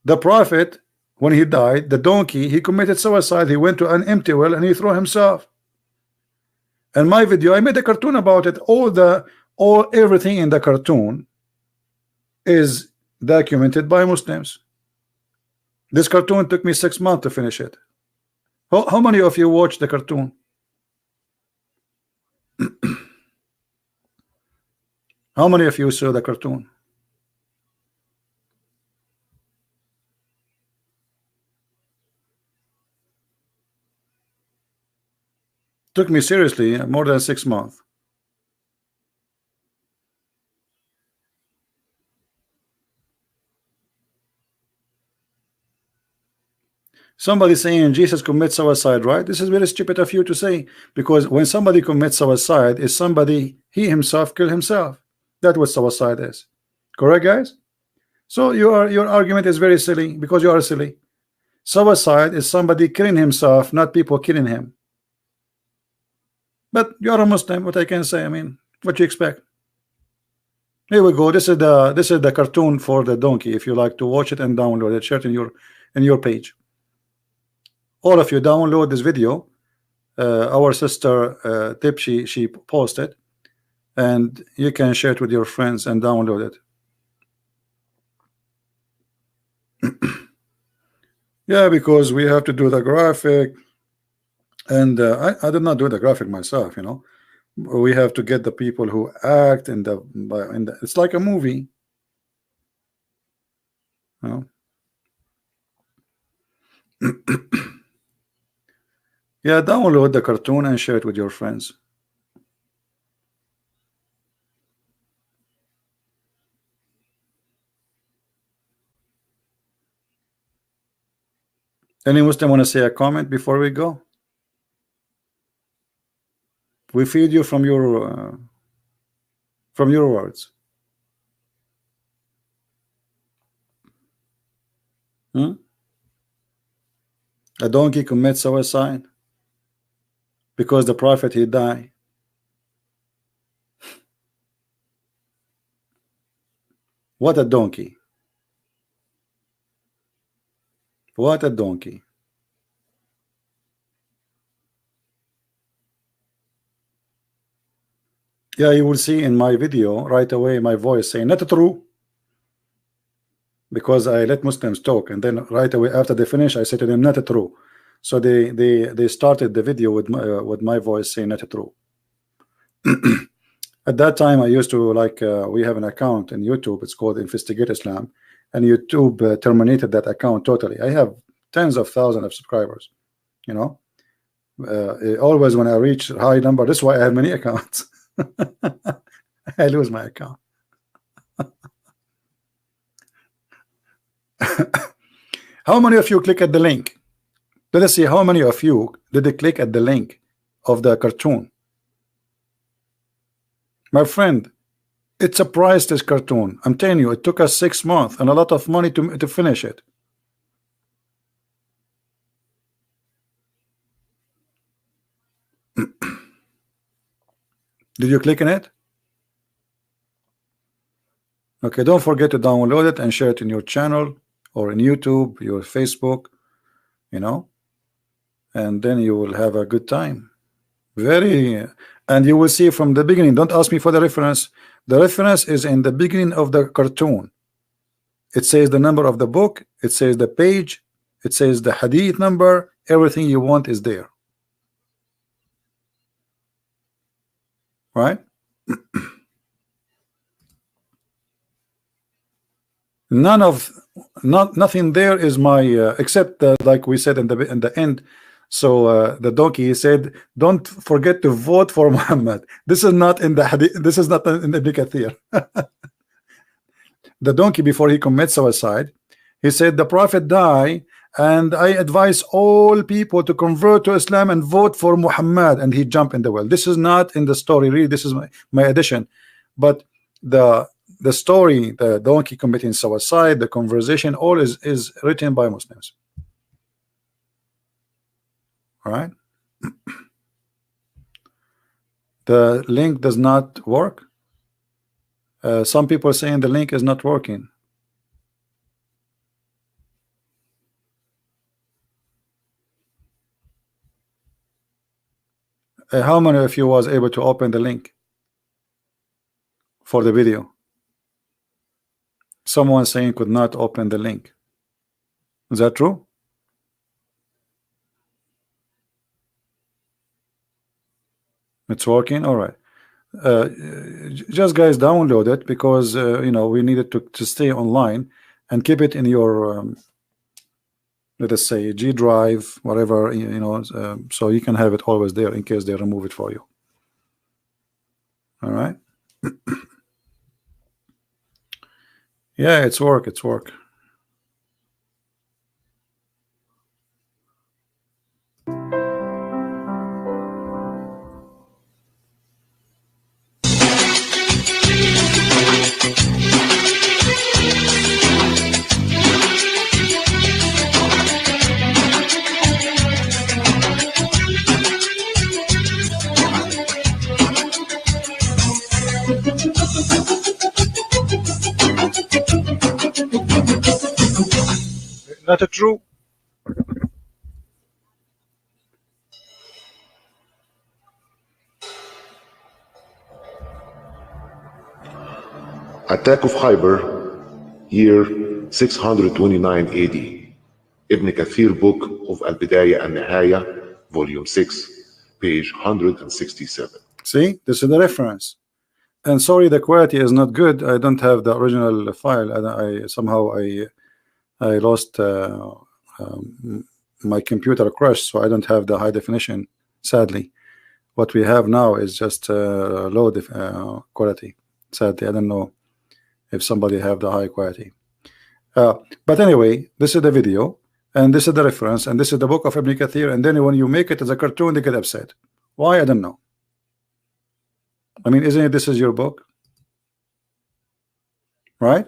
Speaker 1: The Prophet, when he died, the donkey, he committed suicide. He went to an empty well and he threw himself. In my video, I made a cartoon about it. Everything in the cartoon is documented by Muslims. This cartoon took me 6 months to finish it. How many of you watched the cartoon? How many of you saw the cartoon? Took me seriously more than 6 months. Somebody saying Jesus commits suicide, right? This is very stupid of you to say, because when somebody commits suicide, is somebody he himself kill himself. That's what suicide is. Correct, guys? So your argument is very silly, because you are silly. Suicide is somebody killing himself, not people killing him. But you are a Muslim. What I can say? I mean, what you expect? Here we go. This is the cartoon for the donkey. If you like to watch it and download it, share it in your page. All of you download this video. Our sister Tip, she posted, and you can share it with your friends and download it. Yeah, because we have to do the graphic, and I did not do the graphic myself. You know, we have to get the people who act in the it's like a movie. You know? Yeah, download the cartoon and share it with your friends. Any Muslim want to say a comment before we go? We feed you from your words. A donkey commits suicide because the Prophet he died. What a donkey. What a donkey. Yeah, you will see in my video right away my voice saying not true, because I let Muslims talk, and then right away after they finish I say to them not true. So they started the video with my voice saying not true. At that time I used to we have an account in YouTube, it's called Investigate Islam, and YouTube terminated that account totally. I have tens of thousands of subscribers, you know. Always when I reach high number, that's why I have many accounts. I lose my account. How many of you click at the link? Let us see how many of you did they click at the link of the cartoon. My friend, it's a priceless cartoon. I'm telling you, it took us 6 months and a lot of money to finish it. Did you click on it? Okay, don't forget to download it and share it in your channel or in YouTube, your Facebook, you know, and then you will have a good time. And you will see from the beginning. Don't ask me for the reference. The reference is in the beginning of the cartoon. It says the number of the book, it says the page, it says the hadith number, everything you want is there. Right? Nothing there is my except like we said in the end. So the donkey said, don't forget to vote for Muhammad. This is not in the hadith, this is not in the Ibn Kathir. The donkey, before he commits suicide, he said the Prophet died and I advise all people to convert to Islam and vote for Muhammad, and he jumped in the well. This is not in the story, really. This is my addition, but the story, the donkey committing suicide, the conversation, all is written by Muslims. All right. The link does not work. Some people are saying the link is not working. How many of you was able to open the link for the video? Someone saying could not open the link. Is that true? It's working. All right. Just guys, download it, because you know, we needed to stay online and keep it in your let us say G drive, whatever, you know, so you can have it always there in case they remove it for you. All right. Yeah, it's work. Not true.
Speaker 3: Attack of Khyber, year 629 AD. Ibn Kathir book of Al-Bidayah and Nihaya, volume 6, page 167.
Speaker 1: See, this is the reference. And sorry, the quality is not good. I don't have the original file. I somehow I lost my computer crashed, so I don't have the high definition, sadly. What we have now is just low quality. Sadly, I don't know if somebody have the high quality. But anyway, this is the video, and this is the reference, and this is the book of Ibn Kathir. And then when you make it as a cartoon, they get upset. Why? I don't know. I mean, isn't it this is your book? Right?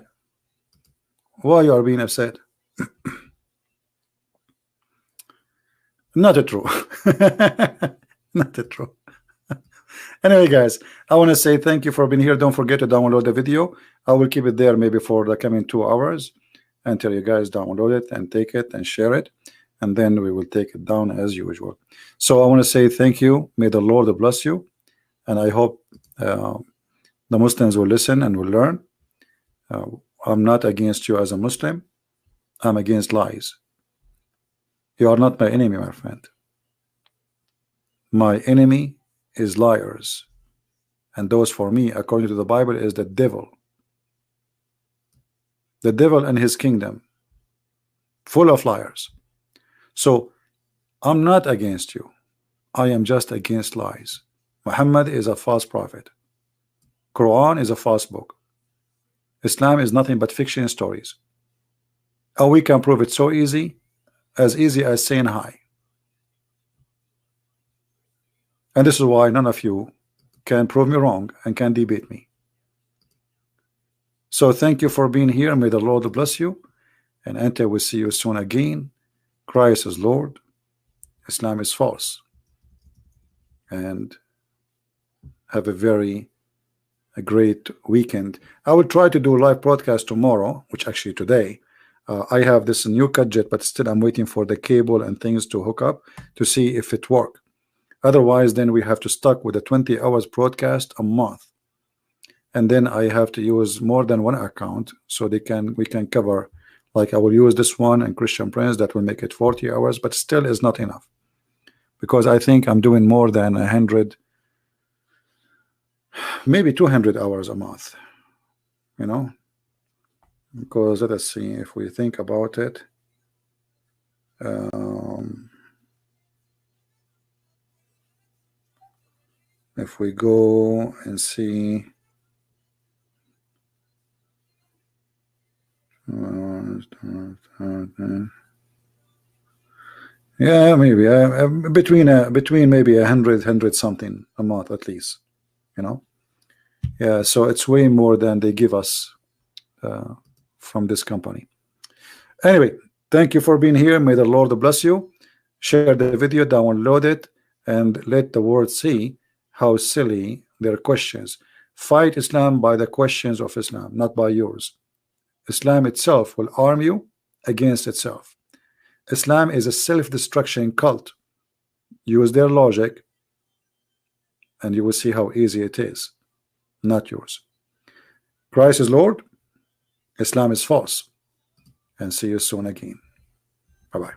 Speaker 1: Why you are being upset? Not true. Not true. Anyway, guys, I want to say thank you for being here. Don't forget to download the video. I will keep it there maybe for the coming 2 hours until you guys download it and take it and share it, and then we will take it down as usual. So I want to say thank you. May the Lord bless you, and I hope the Muslims will listen and will learn. I'm not against you as a Muslim. I'm against lies. You are not my enemy, my friend. My enemy is liars, and those for me, according to the Bible, is the devil. The devil and his kingdom, full of liars. So I'm not against you. I am just against lies. Muhammad is a false prophet. Quran is a false book. Islam is nothing but fiction stories. And we can prove it so easy as saying hi. And this is why none of you can prove me wrong and can debate me. So thank you for being here. May the Lord bless you. And until we see you soon again, Christ is Lord, Islam is false. And have a great weekend. I will try to do a live broadcast tomorrow, which actually today. I have this new gadget, but still I'm waiting for the cable and things to hook up to see if it works. Otherwise, then we have to stuck with a 20 hours broadcast a month. And then I have to use more than one account so we can cover, like I will use this one and Christian Prince, that will make it 40 hours, but still is not enough. Because I think I'm doing more than 100, maybe 200 hours a month, you know, because let us see if we think about it. If we go and see Yeah, maybe between maybe 100 something a month at least, you know. Yeah, so it's way more than they give us from this company. Anyway, thank you for being here. May the Lord bless you. Share the video, download it, and let the world see how silly their questions. Fight Islam by the questions of Islam, not by yours. Islam itself will arm you against itself. Islam is a self-destruction cult. Use their logic and you will see how easy it is, not yours. Christ is Lord, Islam is false. And see you soon again. Bye-bye.